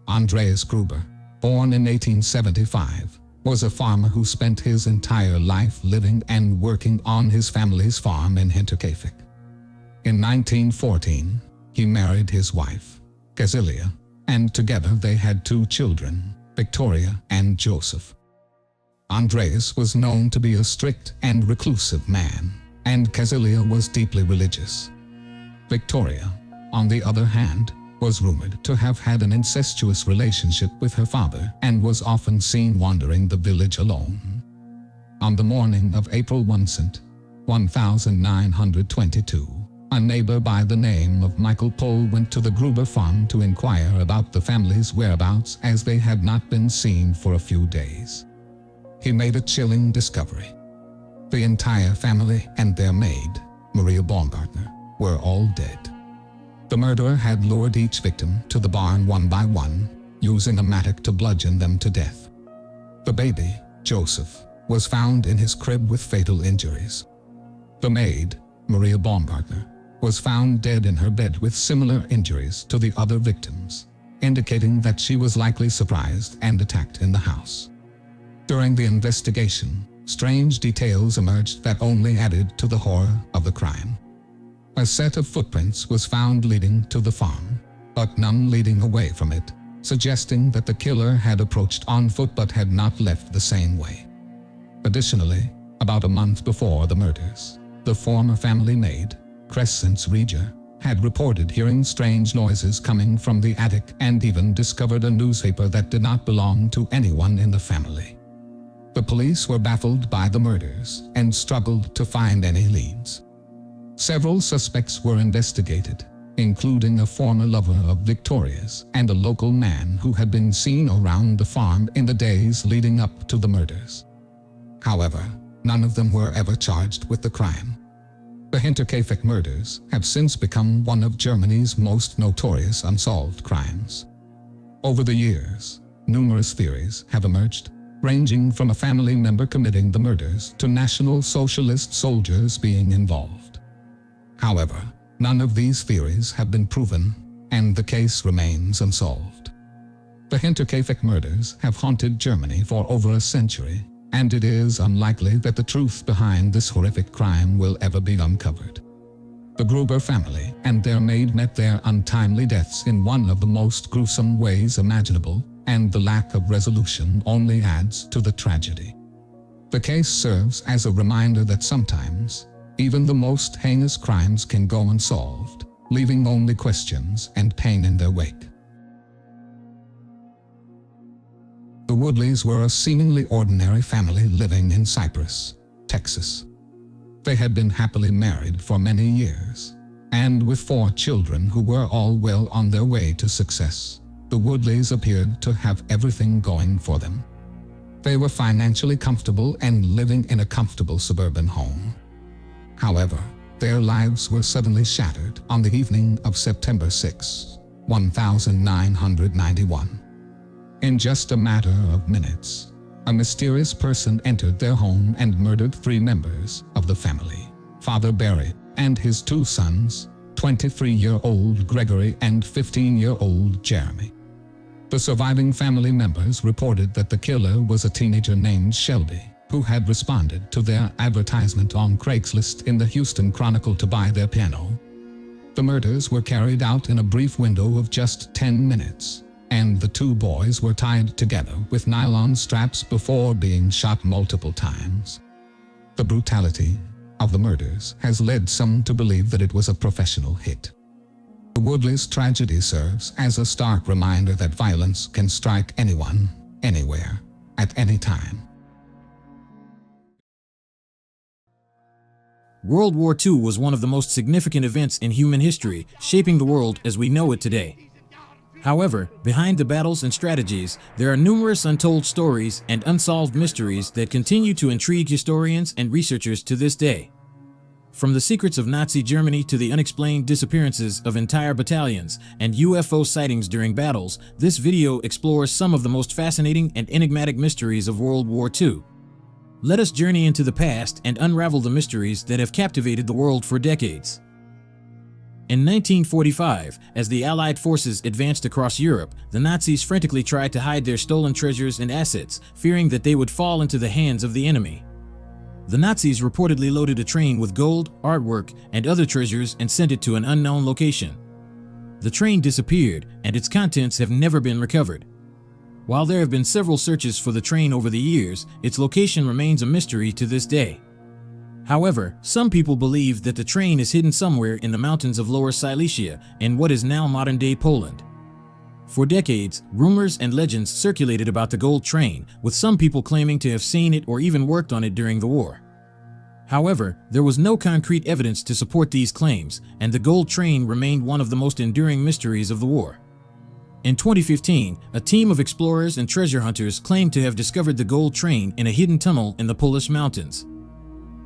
Andreas Gruber, born in 1875, was a farmer who spent his entire life living and working on his family's farm in Hinterkaifeck. In 1914, he married his wife, Casilia, and together they had 2 children, Victoria and Joseph. Andreas was known to be a strict and reclusive man, and Casilia was deeply religious. Victoria, on the other hand, was rumored to have had an incestuous relationship with her father and was often seen wandering the village alone. On the morning of April 1922, a neighbor by the name of Michael Pohl went to the Gruber farm to inquire about the family's whereabouts as they had not been seen for a few days. He made a chilling discovery. The entire family and their maid, Maria Baumgartner, were all dead. The murderer had lured each victim to the barn one by one, using a mattock to bludgeon them to death. The baby, Joseph, was found in his crib with fatal injuries. The maid, Maria Baumgartner, was found dead in her bed with similar injuries to the other victims, indicating that she was likely surprised and attacked in the house. During the investigation, strange details emerged that only added to the horror of the crime. A set of footprints was found leading to the farm, but none leading away from it, suggesting that the killer had approached on foot but had not left the same way. Additionally, about a month before the murders, the former family maid, Crescent's Regia, had reported hearing strange noises coming from the attic and even discovered a newspaper that did not belong to anyone in the family. The police were baffled by the murders and struggled to find any leads. Several suspects were investigated, including a former lover of Victoria's and a local man who had been seen around the farm in the days leading up to the murders. However, none of them were ever charged with the crime. The Hinterkaifeck Murders have since become one of Germany's most notorious unsolved crimes. Over the years, numerous theories have emerged, ranging from a family member committing the murders to National Socialist soldiers being involved. However, none of these theories have been proven, and the case remains unsolved. The Hinterkaifeck Murders have haunted Germany for over a century, and it is unlikely that the truth behind this horrific crime will ever be uncovered. The Gruber family and their maid met their untimely deaths in one of the most gruesome ways imaginable, and the lack of resolution only adds to the tragedy. The case serves as a reminder that sometimes, even the most heinous crimes can go unsolved, leaving only questions and pain in their wake. The Woodleys were a seemingly ordinary family living in Cypress, Texas. They had been happily married for many years, and with 4 children who were all well on their way to success, the Woodleys appeared to have everything going for them. They were financially comfortable and living in a comfortable suburban home. However, their lives were suddenly shattered on the evening of September 6, 1991. In just a matter of minutes, a mysterious person entered their home and murdered 3 members of the family, Father Barry and his 2 sons, 23-year-old Gregory and 15-year-old Jeremy. The surviving family members reported that the killer was a teenager named Shelby, who had responded to their advertisement on Craigslist in the Houston Chronicle to buy their piano. The murders were carried out in a brief window of just 10 minutes. And the 2 boys were tied together with nylon straps before being shot multiple times. The brutality of the murders has led some to believe that it was a professional hit. The Woodleys' tragedy serves as a stark reminder that violence can strike anyone, anywhere, at any time. World War II was one of the most significant events in human history, shaping the world as we know it today. However, behind the battles and strategies, there are numerous untold stories and unsolved mysteries that continue to intrigue historians and researchers to this day. From the secrets of Nazi Germany to the unexplained disappearances of entire battalions and UFO sightings during battles, this video explores some of the most fascinating and enigmatic mysteries of World War II. Let us journey into the past and unravel the mysteries that have captivated the world for decades. In 1945, as the Allied forces advanced across Europe, the Nazis frantically tried to hide their stolen treasures and assets, fearing that they would fall into the hands of the enemy. The Nazis reportedly loaded a train with gold, artwork, and other treasures and sent it to an unknown location. The train disappeared, and its contents have never been recovered. While there have been several searches for the train over the years, its location remains a mystery to this day. However, some people believe that the train is hidden somewhere in the mountains of Lower Silesia in what is now modern-day Poland. For decades, rumors and legends circulated about the gold train, with some people claiming to have seen it or even worked on it during the war. However, there was no concrete evidence to support these claims, and the gold train remained one of the most enduring mysteries of the war. In 2015, a team of explorers and treasure hunters claimed to have discovered the gold train in a hidden tunnel in the Polish mountains.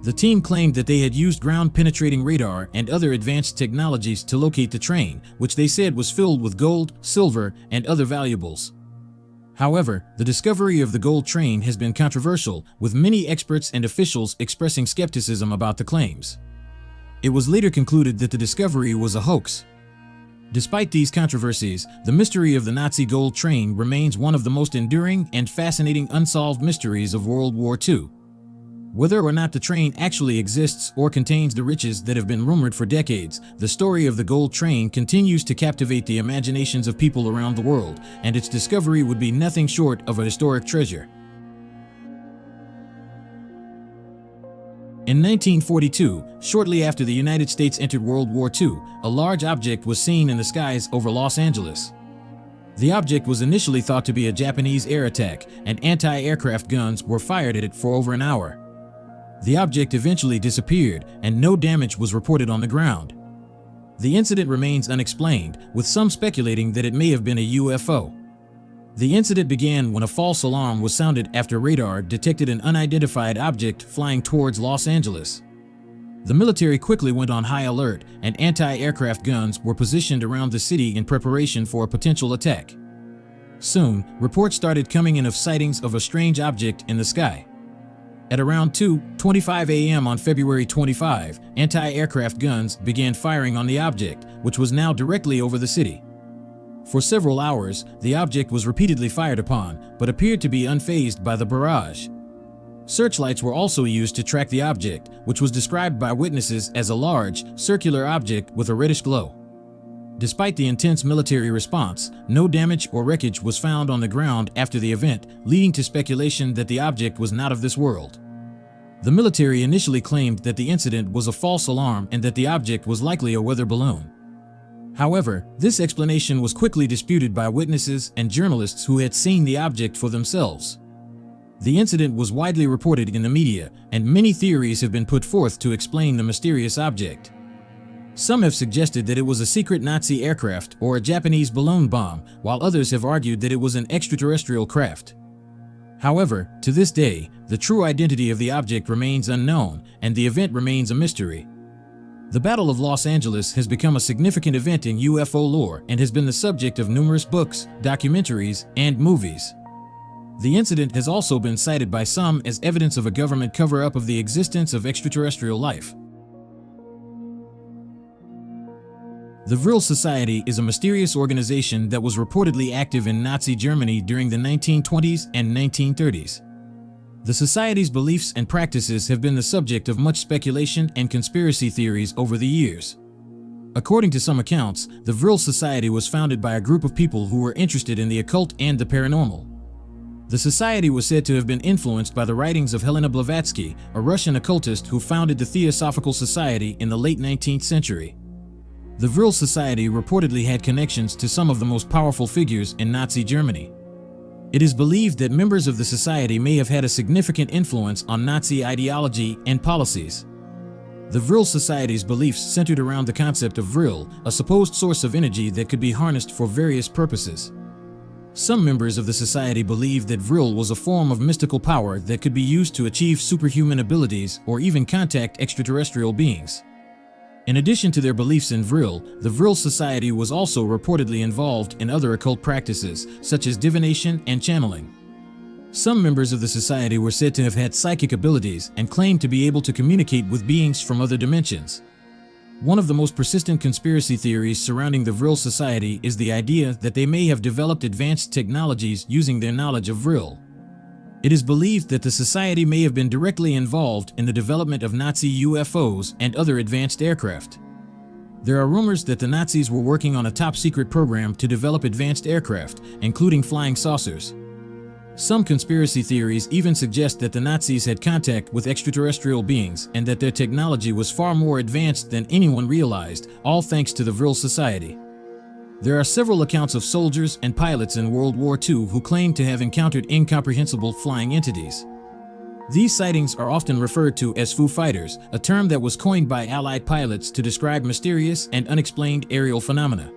The team claimed that they had used ground-penetrating radar and other advanced technologies to locate the train, which they said was filled with gold, silver, and other valuables. However, the discovery of the gold train has been controversial, with many experts and officials expressing skepticism about the claims. It was later concluded that the discovery was a hoax. Despite these controversies, the mystery of the Nazi gold train remains one of the most enduring and fascinating unsolved mysteries of World War II. Whether or not the train actually exists or contains the riches that have been rumored for decades, the story of the gold train continues to captivate the imaginations of people around the world, and its discovery would be nothing short of a historic treasure. In 1942, shortly after the United States entered World War II, a large object was seen in the skies over Los Angeles. The object was initially thought to be a Japanese air attack, and anti-aircraft guns were fired at it for over an hour. The object eventually disappeared, and no damage was reported on the ground. The incident remains unexplained, with some speculating that it may have been a UFO. The incident began when a false alarm was sounded after radar detected an unidentified object flying towards Los Angeles. The military quickly went on high alert, and anti-aircraft guns were positioned around the city in preparation for a potential attack. Soon, reports started coming in of sightings of a strange object in the sky. At around 2:25 a.m. on February 25, anti-aircraft guns began firing on the object, which was now directly over the city. For several hours, the object was repeatedly fired upon, but appeared to be unfazed by the barrage. Searchlights were also used to track the object, which was described by witnesses as a large, circular object with a reddish glow. Despite the intense military response, no damage or wreckage was found on the ground after the event, leading to speculation that the object was not of this world. The military initially claimed that the incident was a false alarm and that the object was likely a weather balloon. However, this explanation was quickly disputed by witnesses and journalists who had seen the object for themselves. The incident was widely reported in the media, and many theories have been put forth to explain the mysterious object. Some have suggested that it was a secret Nazi aircraft or a Japanese balloon bomb, while others have argued that it was an extraterrestrial craft. However, to this day, the true identity of the object remains unknown, and the event remains a mystery. The Battle of Los Angeles has become a significant event in UFO lore and has been the subject of numerous books, documentaries, and movies. The incident has also been cited by some as evidence of a government cover-up of the existence of extraterrestrial life. The Vril Society is a mysterious organization that was reportedly active in Nazi Germany during the 1920s and 1930s. The Society's beliefs and practices have been the subject of much speculation and conspiracy theories over the years. According to some accounts, the Vril Society was founded by a group of people who were interested in the occult and the paranormal. The Society was said to have been influenced by the writings of Helena Blavatsky, a Russian occultist who founded the Theosophical Society in the late 19th century. The Vril Society reportedly had connections to some of the most powerful figures in Nazi Germany. It is believed that members of the Society may have had a significant influence on Nazi ideology and policies. The Vril Society's beliefs centered around the concept of Vril, a supposed source of energy that could be harnessed for various purposes. Some members of the Society believed that Vril was a form of mystical power that could be used to achieve superhuman abilities or even contact extraterrestrial beings. In addition to their beliefs in Vril, the Vril Society was also reportedly involved in other occult practices, such as divination and channeling. Some members of the Society were said to have had psychic abilities and claimed to be able to communicate with beings from other dimensions. One of the most persistent conspiracy theories surrounding the Vril Society is the idea that they may have developed advanced technologies using their knowledge of Vril. It is believed that the Society may have been directly involved in the development of Nazi UFOs and other advanced aircraft. There are rumors that the Nazis were working on a top-secret program to develop advanced aircraft, including flying saucers. Some conspiracy theories even suggest that the Nazis had contact with extraterrestrial beings and that their technology was far more advanced than anyone realized, all thanks to the Vril Society. There are several accounts of soldiers and pilots in World War II who claim to have encountered incomprehensible flying entities. These sightings are often referred to as Foo Fighters, a term that was coined by Allied pilots to describe mysterious and unexplained aerial phenomena.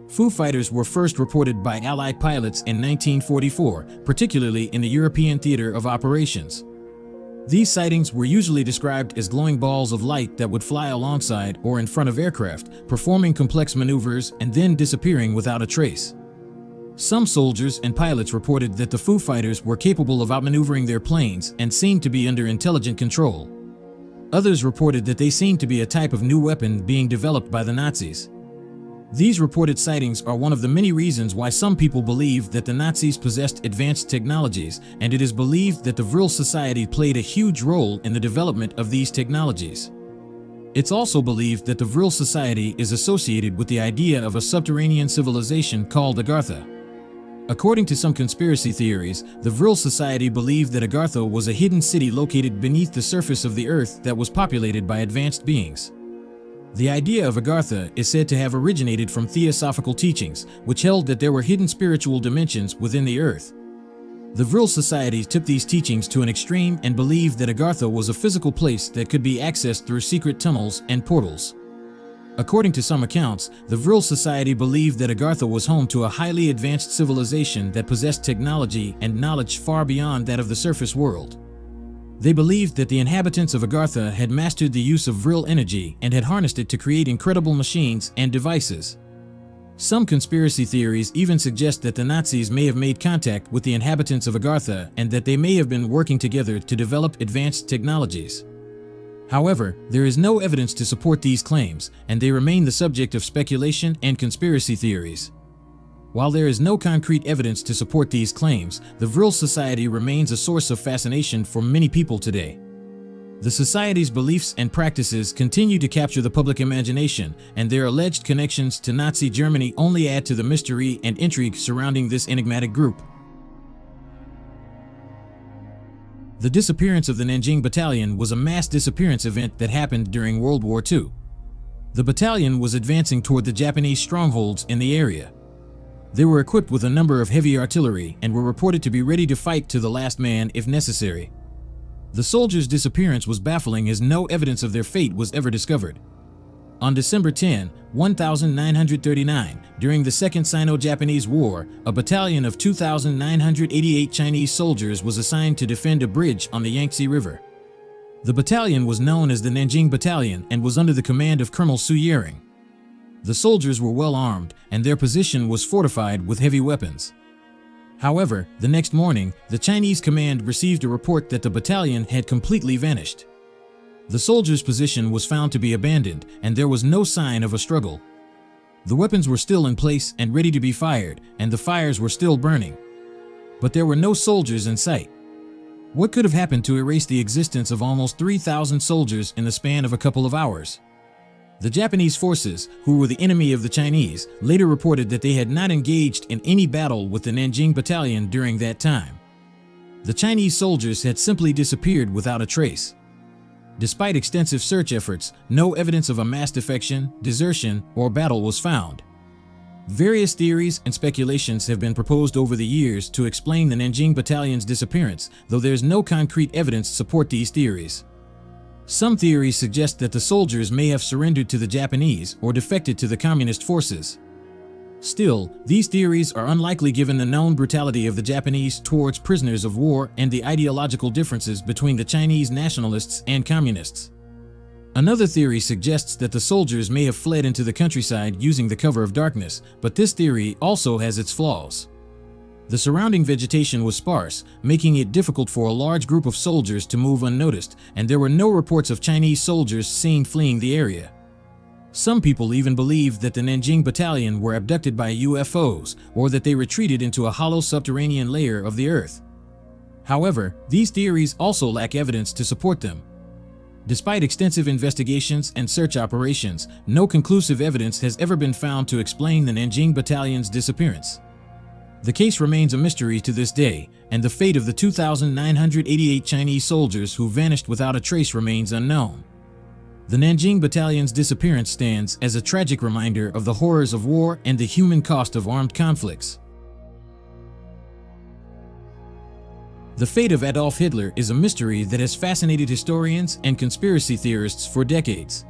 Foo Fighters were first reported by Allied pilots in 1944, particularly in the European theater of operations. These sightings were usually described as glowing balls of light that would fly alongside or in front of aircraft, performing complex maneuvers and then disappearing without a trace. Some soldiers and pilots reported that the Foo Fighters were capable of outmaneuvering their planes and seemed to be under intelligent control. Others reported that they seemed to be a type of new weapon being developed by the Nazis. These reported sightings are one of the many reasons why some people believe that the Nazis possessed advanced technologies, and it is believed that the Vril Society played a huge role in the development of these technologies. It's also believed that the Vril Society is associated with the idea of a subterranean civilization called Agartha. According to some conspiracy theories, the Vril Society believed that Agartha was a hidden city located beneath the surface of the Earth that was populated by advanced beings. The idea of Agartha is said to have originated from theosophical teachings, which held that there were hidden spiritual dimensions within the Earth. The Vril Society took these teachings to an extreme and believed that Agartha was a physical place that could be accessed through secret tunnels and portals. According to some accounts, the Vril Society believed that Agartha was home to a highly advanced civilization that possessed technology and knowledge far beyond that of the surface world. They believed that the inhabitants of Agartha had mastered the use of Vril energy and had harnessed it to create incredible machines and devices. Some conspiracy theories even suggest that the Nazis may have made contact with the inhabitants of Agartha and that they may have been working together to develop advanced technologies. However, there is no evidence to support these claims, and they remain the subject of speculation and conspiracy theories. While there is no concrete evidence to support these claims, the Vril Society remains a source of fascination for many people today. The Society's beliefs and practices continue to capture the public imagination, and their alleged connections to Nazi Germany only add to the mystery and intrigue surrounding this enigmatic group. The disappearance of the Nanjing Battalion was a mass disappearance event that happened during World War II. The battalion was advancing toward the Japanese strongholds in the area. They were equipped with a number of heavy artillery and were reported to be ready to fight to the last man if necessary. The soldiers' disappearance was baffling as no evidence of their fate was ever discovered. On December 10, 1939, during the Second Sino-Japanese War, a battalion of 2,988 Chinese soldiers was assigned to defend a bridge on the Yangtze River. The battalion was known as the Nanjing Battalion and was under the command of Colonel Su Yering. The soldiers were well armed, and their position was fortified with heavy weapons. However, the next morning, the Chinese command received a report that the battalion had completely vanished. The soldiers' position was found to be abandoned, and there was no sign of a struggle. The weapons were still in place and ready to be fired, and the fires were still burning. But there were no soldiers in sight. What could have happened to erase the existence of almost 3,000 soldiers in the span of a couple of hours? The Japanese forces, who were the enemy of the Chinese, later reported that they had not engaged in any battle with the Nanjing Battalion during that time. The Chinese soldiers had simply disappeared without a trace. Despite extensive search efforts, no evidence of a mass defection, desertion, or battle was found. Various theories and speculations have been proposed over the years to explain the Nanjing Battalion's disappearance, though there is no concrete evidence to support these theories. Some theories suggest that the soldiers may have surrendered to the Japanese or defected to the communist forces. Still, these theories are unlikely given the known brutality of the Japanese towards prisoners of war and the ideological differences between the Chinese nationalists and communists. Another theory suggests that the soldiers may have fled into the countryside using the cover of darkness, but this theory also has its flaws. The surrounding vegetation was sparse, making it difficult for a large group of soldiers to move unnoticed, and there were no reports of Chinese soldiers seen fleeing the area. Some people even believe that the Nanjing Battalion were abducted by UFOs, or that they retreated into a hollow subterranean layer of the Earth. However, these theories also lack evidence to support them. Despite extensive investigations and search operations, no conclusive evidence has ever been found to explain the Nanjing Battalion's disappearance. The case remains a mystery to this day, and the fate of the 2,988 Chinese soldiers who vanished without a trace remains unknown. The Nanjing Battalion's disappearance stands as a tragic reminder of the horrors of war and the human cost of armed conflicts. The fate of Adolf Hitler is a mystery that has fascinated historians and conspiracy theorists for decades.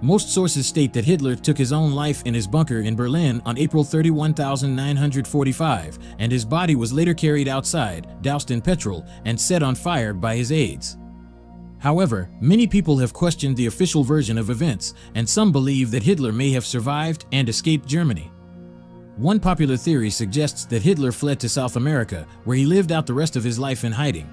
Most sources state that Hitler took his own life in his bunker in Berlin on April 30, 1945, and his body was later carried outside, doused in petrol, and set on fire by his aides. However, many people have questioned the official version of events, and some believe that Hitler may have survived and escaped Germany. One popular theory suggests that Hitler fled to South America, where he lived out the rest of his life in hiding.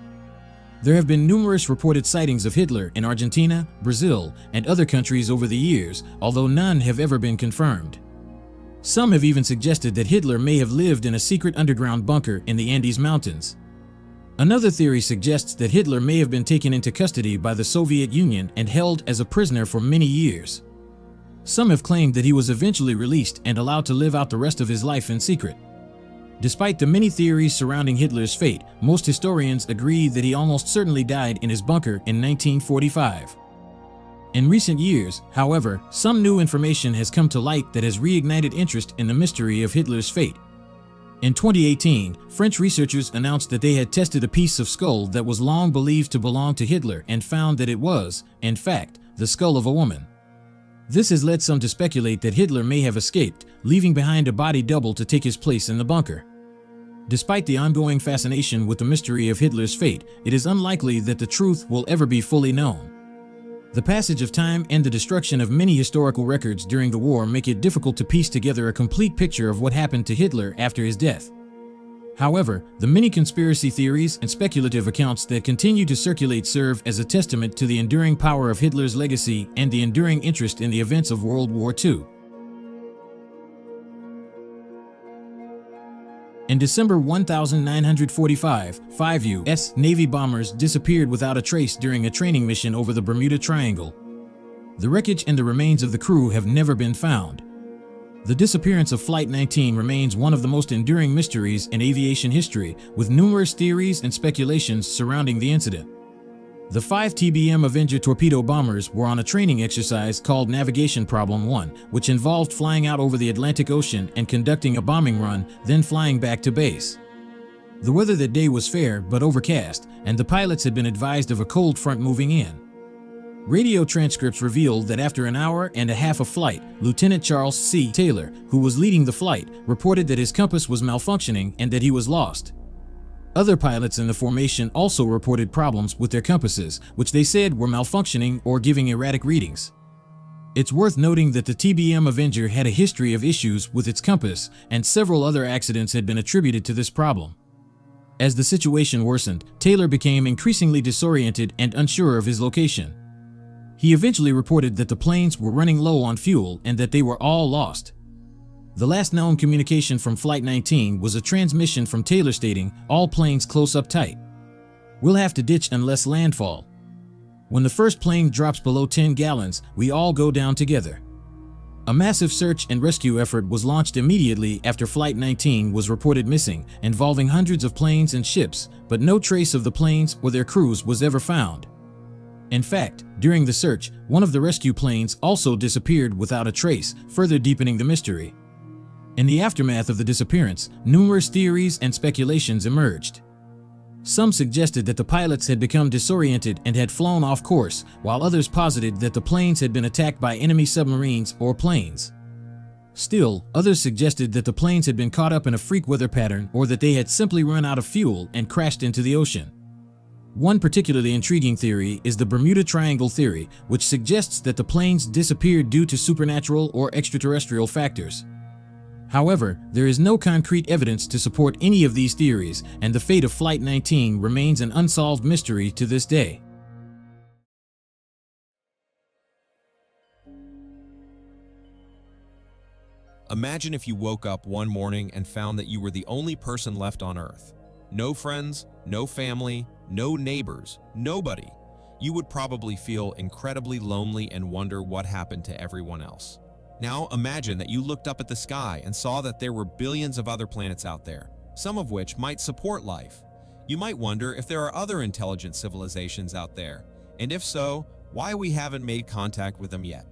There have been numerous reported sightings of Hitler in Argentina, Brazil, and other countries over the years, although none have ever been confirmed. Some have even suggested that Hitler may have lived in a secret underground bunker in the Andes Mountains. Another theory suggests that Hitler may have been taken into custody by the Soviet Union and held as a prisoner for many years. Some have claimed that he was eventually released and allowed to live out the rest of his life in secret. Despite the many theories surrounding Hitler's fate, most historians agree that he almost certainly died in his bunker in 1945. In recent years, however, some new information has come to light that has reignited interest in the mystery of Hitler's fate. In 2018, French researchers announced that they had tested a piece of skull that was long believed to belong to Hitler and found that it was, in fact, the skull of a woman. This has led some to speculate that Hitler may have escaped, leaving behind a body double to take his place in the bunker. Despite the ongoing fascination with the mystery of Hitler's fate, it is unlikely that the truth will ever be fully known. The passage of time and the destruction of many historical records during the war make it difficult to piece together a complete picture of what happened to Hitler after his death. However, the many conspiracy theories and speculative accounts that continue to circulate serve as a testament to the enduring power of Hitler's legacy and the enduring interest in the events of World War II. In December 1945, 5 U.S. Navy bombers disappeared without a trace during a training mission over the Bermuda Triangle. The wreckage and the remains of the crew have never been found. The disappearance of Flight 19 remains one of the most enduring mysteries in aviation history, with numerous theories and speculations surrounding the incident. The 5 TBM Avenger torpedo bombers were on a training exercise called Navigation Problem 1, which involved flying out over the Atlantic Ocean and conducting a bombing run, then flying back to base. The weather that day was fair but overcast, and the pilots had been advised of a cold front moving in. Radio transcripts revealed that after an hour and a half of flight, Lieutenant Charles C. Taylor, who was leading the flight, reported that his compass was malfunctioning and that he was lost. Other pilots in the formation also reported problems with their compasses, which they said were malfunctioning or giving erratic readings. It's worth noting that the TBM Avenger had a history of issues with its compass, and several other accidents had been attributed to this problem. As the situation worsened, Taylor became increasingly disoriented and unsure of his location. He eventually reported that the planes were running low on fuel and that they were all lost. The last known communication from Flight 19 was a transmission from Taylor stating, "All planes close up tight. We'll have to ditch unless landfall. When the first plane drops below 10 gallons, we all go down together." A massive search and rescue effort was launched immediately after Flight 19 was reported missing, involving hundreds of planes and ships, but no trace of the planes or their crews was ever found. In fact, during the search, one of the rescue planes also disappeared without a trace, further deepening the mystery. In the aftermath of the disappearance, numerous theories and speculations emerged. Some suggested that the pilots had become disoriented and had flown off course, while others posited that the planes had been attacked by enemy submarines or planes. Still, others suggested that the planes had been caught up in a freak weather pattern or that they had simply run out of fuel and crashed into the ocean. One particularly intriguing theory is the Bermuda Triangle theory, which suggests that the planes disappeared due to supernatural or extraterrestrial factors. However, there is no concrete evidence to support any of these theories, and the fate of Flight 19 remains an unsolved mystery to this day. Imagine if you woke up one morning and found that you were the only person left on Earth. No friends, no family, no neighbors, nobody. You would probably feel incredibly lonely and wonder what happened to everyone else. Now imagine that you looked up at the sky and saw that there were billions of other planets out there, some of which might support life. You might wonder if there are other intelligent civilizations out there, and if so, why we haven't made contact with them yet.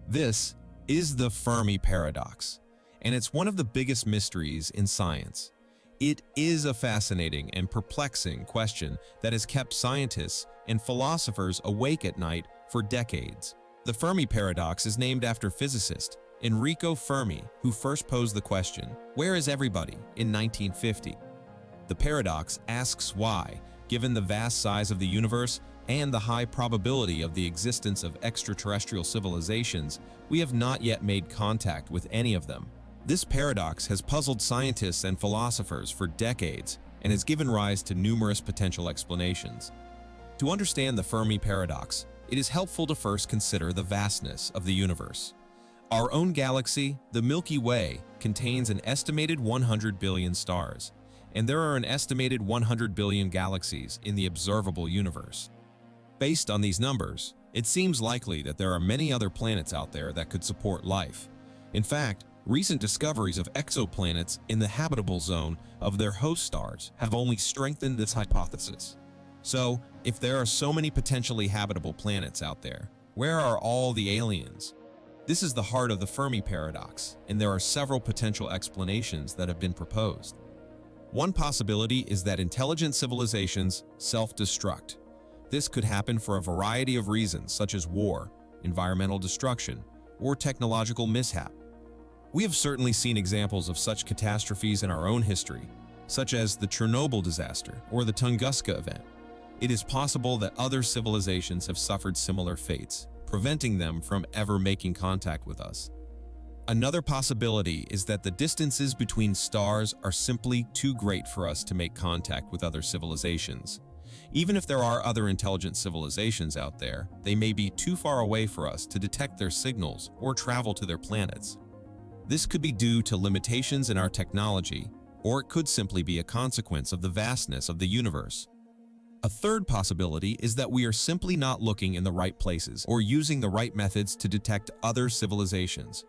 This is the Fermi Paradox, and it's one of the biggest mysteries in science. It is a fascinating and perplexing question that has kept scientists and philosophers awake at night for decades. The Fermi Paradox is named after physicist Enrico Fermi, who first posed the question, "Where is everybody?" in 1950. The paradox asks why, given the vast size of the universe and the high probability of the existence of extraterrestrial civilizations, we have not yet made contact with any of them. This paradox has puzzled scientists and philosophers for decades and has given rise to numerous potential explanations. To understand the Fermi Paradox, it is helpful to first consider the vastness of the universe. Our own galaxy, the Milky Way, contains an estimated 100 billion stars, and there are an estimated 100 billion galaxies in the observable universe. Based on these numbers, it seems likely that there are many other planets out there that could support life. In fact, recent discoveries of exoplanets in the habitable zone of their host stars have only strengthened this hypothesis. So, if there are so many potentially habitable planets out there, where are all the aliens? This is the heart of the Fermi Paradox, and there are several potential explanations that have been proposed. One possibility is that intelligent civilizations self-destruct. This could happen for a variety of reasons, such as war, environmental destruction, or technological mishap. We have certainly seen examples of such catastrophes in our own history, such as the Chernobyl disaster or the Tunguska event. It is possible that other civilizations have suffered similar fates, preventing them from ever making contact with us. Another possibility is that the distances between stars are simply too great for us to make contact with other civilizations. Even if there are other intelligent civilizations out there, they may be too far away for us to detect their signals or travel to their planets. This could be due to limitations in our technology, or it could simply be a consequence of the vastness of the universe. A third possibility is that we are simply not looking in the right places or using the right methods to detect other civilizations.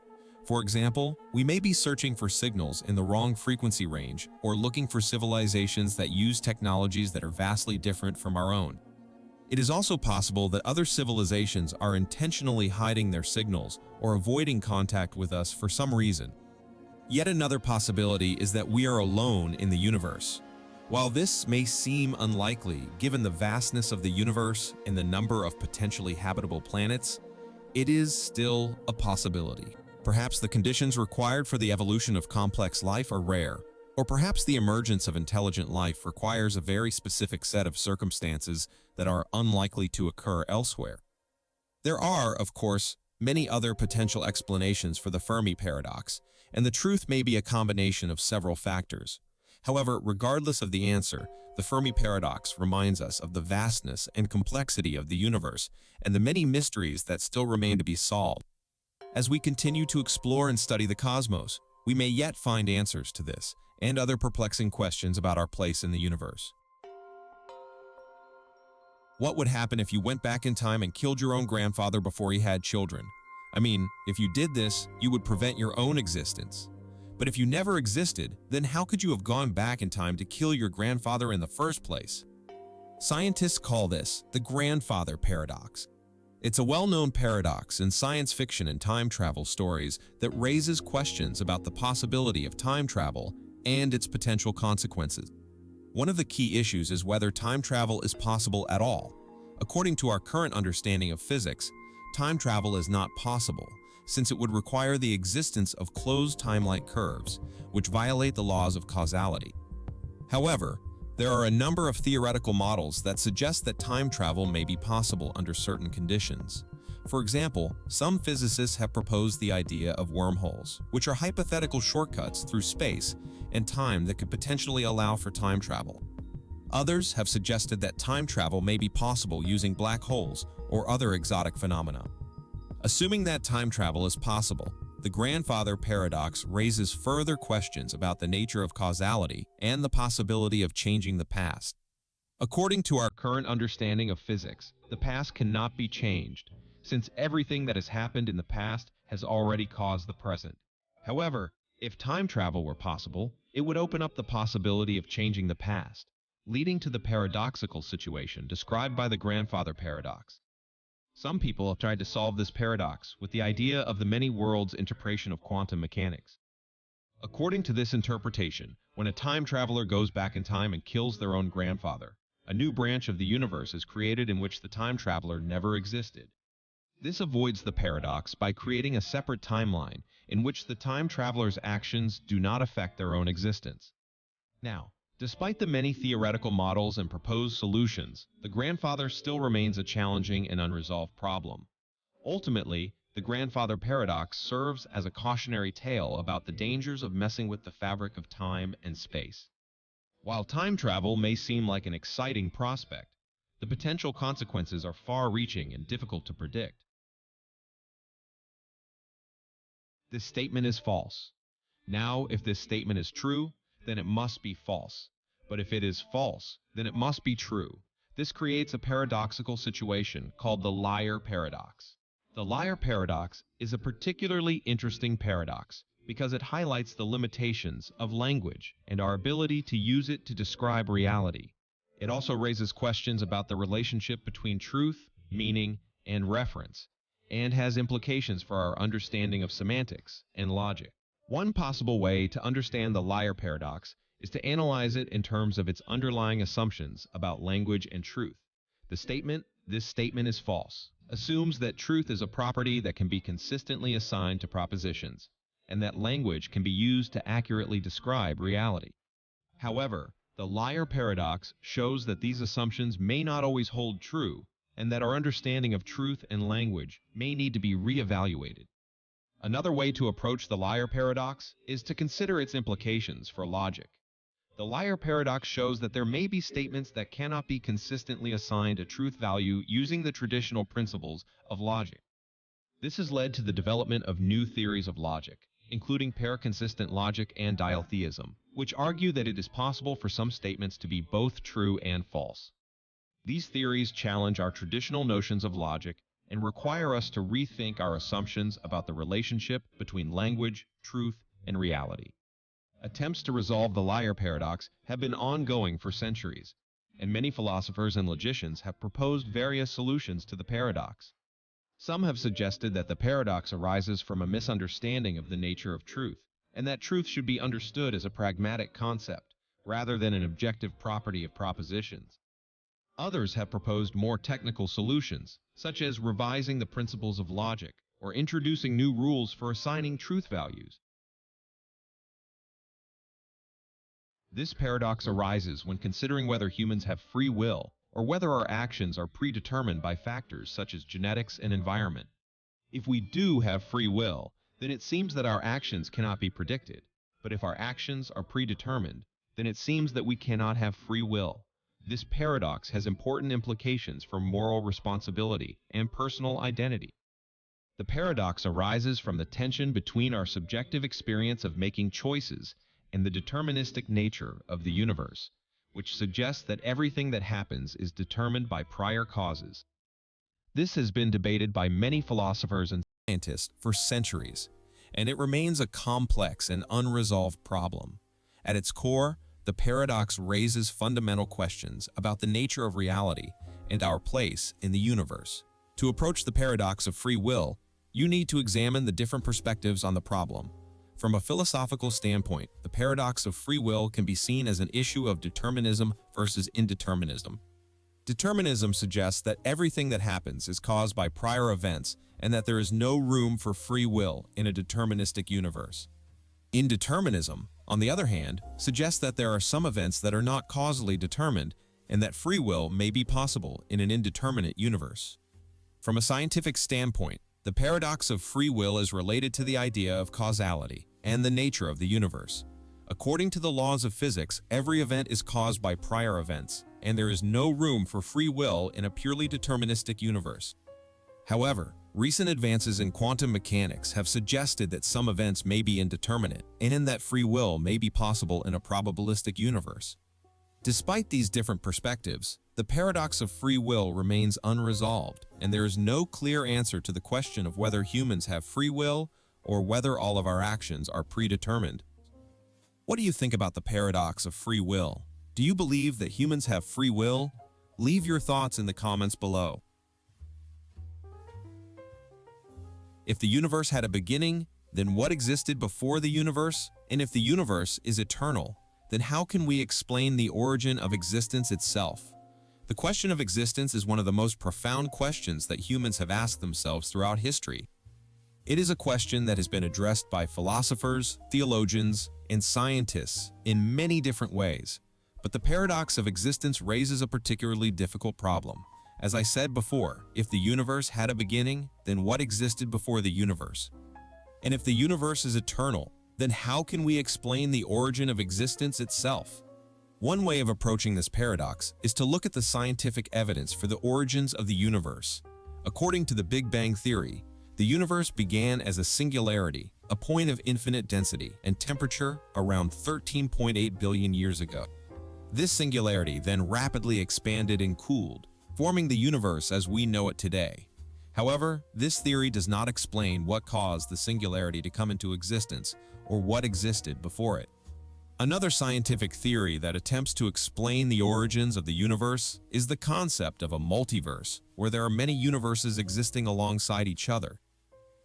For example, we may be searching for signals in the wrong frequency range or looking for civilizations that use technologies that are vastly different from our own. It is also possible that other civilizations are intentionally hiding their signals or avoiding contact with us for some reason. Yet another possibility is that we are alone in the universe. While this may seem unlikely given the vastness of the universe and the number of potentially habitable planets, it is still a possibility. Perhaps the conditions required for the evolution of complex life are rare, or perhaps the emergence of intelligent life requires a very specific set of circumstances that are unlikely to occur elsewhere. There are, of course, many other potential explanations for the Fermi Paradox, and the truth may be a combination of several factors. However, regardless of the answer, the Fermi Paradox reminds us of the vastness and complexity of the universe and the many mysteries that still remain to be solved. As we continue to explore and study the cosmos, we may yet find answers to this and other perplexing questions about our place in the universe. What would happen if you went back in time and killed your own grandfather before he had children? I mean, if you did this, you would prevent your own existence. But if you never existed, then how could you have gone back in time to kill your grandfather in the first place? Scientists call this the grandfather paradox. It's a well-known paradox in science fiction and time travel stories that raises questions about the possibility of time travel and its potential consequences. One of the key issues is whether time travel is possible at all. According to our current understanding of physics, time travel is not possible, since it would require the existence of closed time-like curves, which violate the laws of causality. However, there are a number of theoretical models that suggest that time travel may be possible under certain conditions. For example, some physicists have proposed the idea of wormholes, which are hypothetical shortcuts through space and time that could potentially allow for time travel. Others have suggested that time travel may be possible using black holes or other exotic phenomena. Assuming that time travel is possible, the grandfather paradox raises further questions about the nature of causality and the possibility of changing the past. According to our current understanding of physics, the past cannot be changed, since everything that has happened in the past has already caused the present. However, if time travel were possible, it would open up the possibility of changing the past, leading to the paradoxical situation described by the grandfather paradox. Some people have tried to solve this paradox with the idea of the many worlds interpretation of quantum mechanics. According to this interpretation, when a time traveler goes back in time and kills their own grandfather, a new branch of the universe is created in which the time traveler never existed. This avoids the paradox by creating a separate timeline in which the time traveler's actions do not affect their own existence. Now, despite the many theoretical models and proposed solutions, the grandfather still remains a challenging and unresolved problem. Ultimately, the grandfather paradox serves as a cautionary tale about the dangers of messing with the fabric of time and space. While time travel may seem like an exciting prospect, the potential consequences are far-reaching and difficult to predict. This statement is false. Now, if this statement is true, then it must be false. But if it is false, then it must be true. This creates a paradoxical situation called the liar paradox. The liar paradox is a particularly interesting paradox because it highlights the limitations of language and our ability to use it to describe reality. It also raises questions about the relationship between truth, meaning, and reference, and has implications for our understanding of semantics and logic. One possible way to understand the liar paradox is to analyze it in terms of its underlying assumptions about language and truth. The statement, "This statement is false," assumes that truth is a property that can be consistently assigned to propositions, and that language can be used to accurately describe reality. However, the liar paradox shows that these assumptions may not always hold true, and that our understanding of truth and language may need to be reevaluated. Another way to approach the liar paradox is to consider its implications for logic. The liar paradox shows that there may be statements that cannot be consistently assigned a truth value using the traditional principles of logic. This has led to the development of new theories of logic, including pair-consistent logic and dialtheism, which argue that it is possible for some statements to be both true and false. These theories challenge our traditional notions of logic and require us to rethink our assumptions about the relationship between language, truth, and reality. Attempts to resolve the liar paradox have been ongoing for centuries, and many philosophers and logicians have proposed various solutions to the paradox. Some have suggested that the paradox arises from a misunderstanding of the nature of truth, and that truth should be understood as a pragmatic concept, rather than an objective property of propositions. Others have proposed more technical solutions, such as revising the principles of logic or introducing new rules for assigning truth values. This paradox arises when considering whether humans have free will or whether our actions are predetermined by factors such as genetics and environment. If we do have free will, then it seems that our actions cannot be predicted. But if our actions are predetermined, then it seems that we cannot have free will. This paradox has important implications for moral responsibility and personal identity. The paradox arises from the tension between our subjective experience of making choices and the deterministic nature of the universe, which suggests that everything that happens is determined by prior causes. This has been debated by many philosophers and scientists for centuries, and it remains a complex and unresolved problem. At its core, the paradox raises fundamental questions about the nature of reality and our place in the universe. To approach the paradox of free will, you need to examine the different perspectives on the problem. From a philosophical standpoint, the paradox of free will can be seen as an issue of determinism versus indeterminism. Determinism suggests that everything that happens is caused by prior events and that there is no room for free will in a deterministic universe. Indeterminism, on the other hand, suggests that there are some events that are not causally determined and that free will may be possible in an indeterminate universe. From a scientific standpoint, the paradox of free will is related to the idea of causality and the nature of the universe. According to the laws of physics, every event is caused by prior events, and there is no room for free will in a purely deterministic universe. However, recent advances in quantum mechanics have suggested that some events may be indeterminate, and that free will may be possible in a probabilistic universe. Despite these different perspectives, the paradox of free will remains unresolved, and there is no clear answer to the question of whether humans have free will or whether all of our actions are predetermined. What do you think about the paradox of free will? Do you believe that humans have free will? Leave your thoughts in the comments below. If the universe had a beginning, then what existed before the universe? And if the universe is eternal, then how can we explain the origin of existence itself? The question of existence is one of the most profound questions that humans have asked themselves throughout history. It is a question that has been addressed by philosophers, theologians, and scientists in many different ways. But the paradox of existence raises a particularly difficult problem. As I said before, if the universe had a beginning, then what existed before the universe? And if the universe is eternal, then how can we explain the origin of existence itself? One way of approaching this paradox is to look at the scientific evidence for the origins of the universe. According to the Big Bang Theory, the universe began as a singularity, a point of infinite density and temperature around 13.8 billion years ago. This singularity then rapidly expanded and cooled, forming the universe as we know it today. However, this theory does not explain what caused the singularity to come into existence or what existed before it. Another scientific theory that attempts to explain the origins of the universe is the concept of a multiverse, where there are many universes existing alongside each other.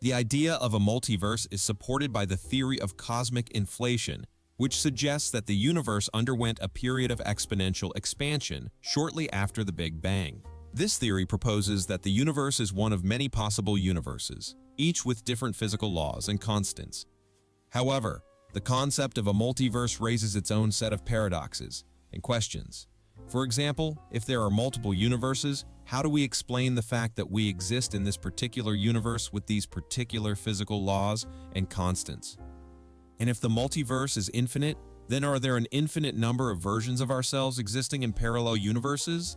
The idea of a multiverse is supported by the theory of cosmic inflation, which suggests that the universe underwent a period of exponential expansion shortly after the Big Bang. This theory proposes that the universe is one of many possible universes, each with different physical laws and constants. However, the concept of a multiverse raises its own set of paradoxes and questions. For example, if there are multiple universes, how do we explain the fact that we exist in this particular universe with these particular physical laws and constants? And if the multiverse is infinite, then are there an infinite number of versions of ourselves existing in parallel universes?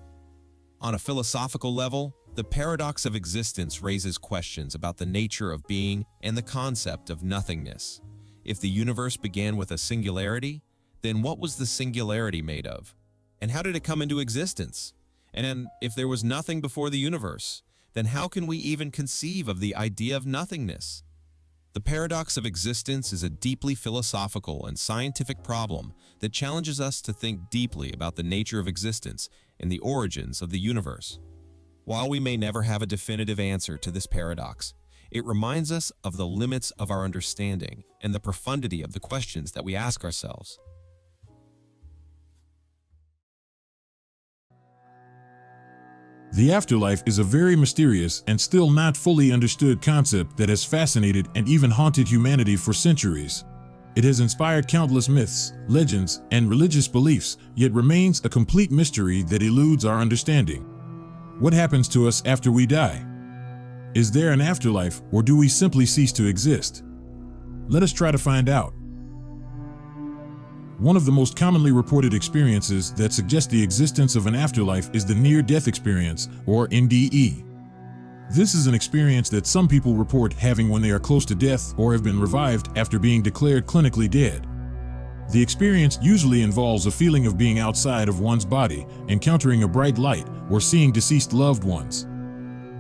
On a philosophical level, the paradox of existence raises questions about the nature of being and the concept of nothingness. If the universe began with a singularity, then what was the singularity made of? And how did it come into existence? And if there was nothing before the universe, then how can we even conceive of the idea of nothingness? The paradox of existence is a deeply philosophical and scientific problem that challenges us to think deeply about the nature of existence and the origins of the universe. While we may never have a definitive answer to this paradox, it reminds us of the limits of our understanding and the profundity of the questions that we ask ourselves. The afterlife is a very mysterious and still not fully understood concept that has fascinated and even haunted humanity for centuries. It has inspired countless myths, legends, and religious beliefs, yet remains a complete mystery that eludes our understanding. What happens to us after we die? Is there an afterlife, or do we simply cease to exist? Let us try to find out. One of the most commonly reported experiences that suggest the existence of an afterlife is the near-death experience, or NDE. This is an experience that some people report having when they are close to death or have been revived after being declared clinically dead. The experience usually involves a feeling of being outside of one's body, encountering a bright light, or seeing deceased loved ones.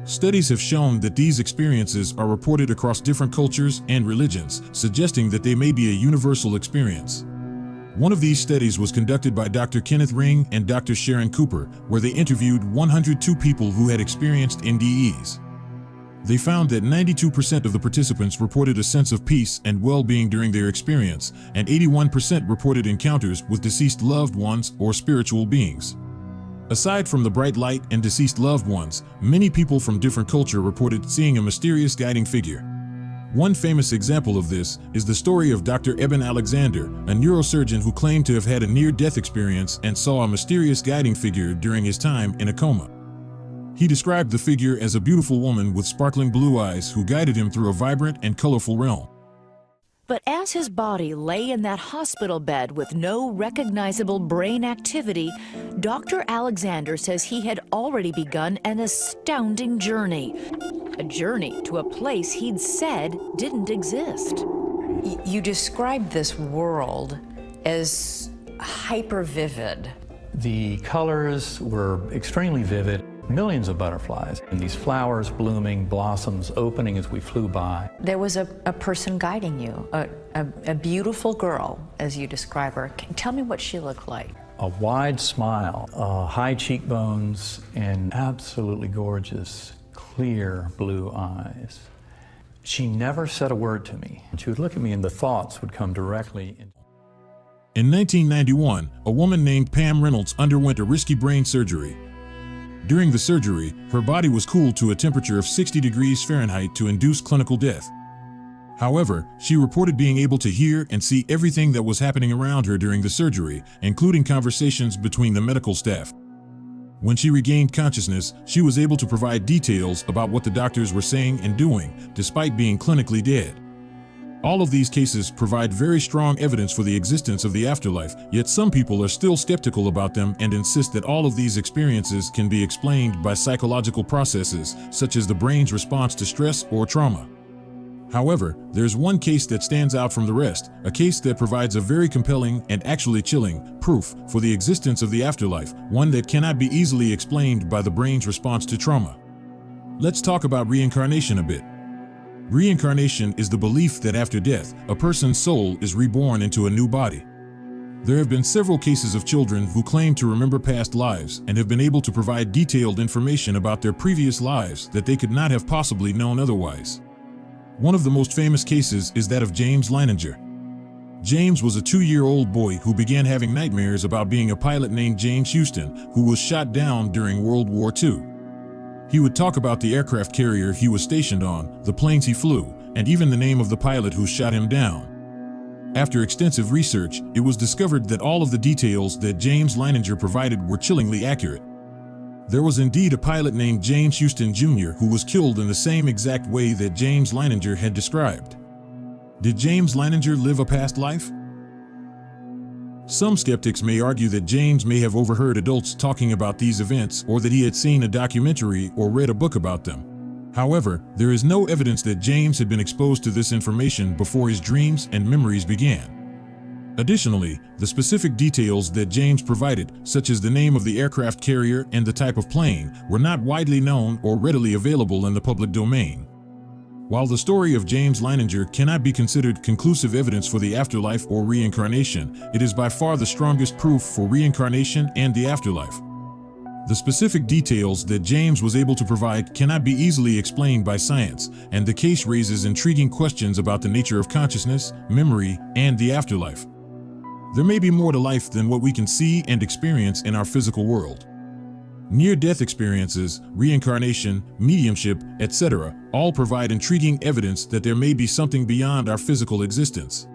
Studies have shown that these experiences are reported across different cultures and religions, suggesting that they may be a universal experience. One of these studies was conducted by Dr. Kenneth Ring and Dr. Sharon Cooper, where they interviewed 102 people who had experienced NDEs. They found that 92% of the participants reported a sense of peace and well-being during their experience, and 81% reported encounters with deceased loved ones or spiritual beings. Aside from the bright light and deceased loved ones, many people from different cultures reported seeing a mysterious guiding figure. One famous example of this is the story of Dr. Eben Alexander, a neurosurgeon who claimed to have had a near-death experience and saw a mysterious guiding figure during his time in a coma. He described the figure as a beautiful woman with sparkling blue eyes who guided him through a vibrant and colorful realm. But as his body lay in that hospital bed with no recognizable brain activity, Dr. Alexander says he had already begun an astounding journey. A journey to a place he'd said didn't exist. You described this world as hyper-vivid. The colors were extremely vivid. Millions of butterflies and these flowers blooming, blossoms opening as we flew by. There was a person guiding you, a beautiful girl, as you describe her. Tell me what she looked like. A wide smile, high cheekbones, and absolutely gorgeous, clear blue eyes. She never said a word to me. She would look at me and the thoughts would come directly in. In 1991, a woman named Pam Reynolds underwent a risky brain surgery. During the surgery, her body was cooled to a temperature of 60 degrees Fahrenheit to induce clinical death. However, she reported being able to hear and see everything that was happening around her during the surgery, including conversations between the medical staff. When she regained consciousness, she was able to provide details about what the doctors were saying and doing, despite being clinically dead. All of these cases provide very strong evidence for the existence of the afterlife, yet some people are still skeptical about them and insist that all of these experiences can be explained by psychological processes, such as the brain's response to stress or trauma. However, there's one case that stands out from the rest, a case that provides a very compelling and actually chilling proof for the existence of the afterlife, one that cannot be easily explained by the brain's response to trauma. Let's talk about reincarnation a bit. Reincarnation is the belief that after death, a person's soul is reborn into a new body. There have been several cases of children who claim to remember past lives and have been able to provide detailed information about their previous lives that they could not have possibly known otherwise. One of the most famous cases is that of James Leininger. James was a 2-year-old boy who began having nightmares about being a pilot named James Houston, who was shot down during World War II. He would talk about the aircraft carrier he was stationed on, the planes he flew, and even the name of the pilot who shot him down. After extensive research, it was discovered that all of the details that James Leininger provided were chillingly accurate. There was indeed a pilot named James Houston Jr. who was killed in the same exact way that James Leininger had described. Did James Leininger live a past life? Some skeptics may argue that James may have overheard adults talking about these events or that he had seen a documentary or read a book about them. However, there is no evidence that James had been exposed to this information before his dreams and memories began. Additionally, the specific details that James provided, such as the name of the aircraft carrier and the type of plane, were not widely known or readily available in the public domain. While the story of James Leininger cannot be considered conclusive evidence for the afterlife or reincarnation, it is by far the strongest proof for reincarnation and the afterlife. The specific details that James was able to provide cannot be easily explained by science, and the case raises intriguing questions about the nature of consciousness, memory, and the afterlife. There may be more to life than what we can see and experience in our physical world. Near-death experiences, reincarnation, mediumship, etc., all provide intriguing evidence that there may be something beyond our physical existence.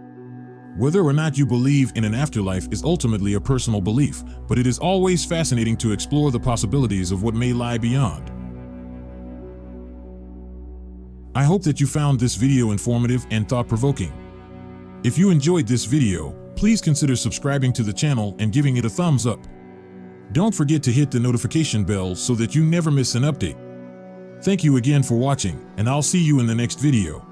Whether or not you believe in an afterlife is ultimately a personal belief, but it is always fascinating to explore the possibilities of what may lie beyond. I hope that you found this video informative and thought-provoking. If you enjoyed this video, please consider subscribing to the channel and giving it a thumbs up. Don't forget to hit the notification bell so that you never miss an update. Thank you again for watching, and I'll see you in the next video.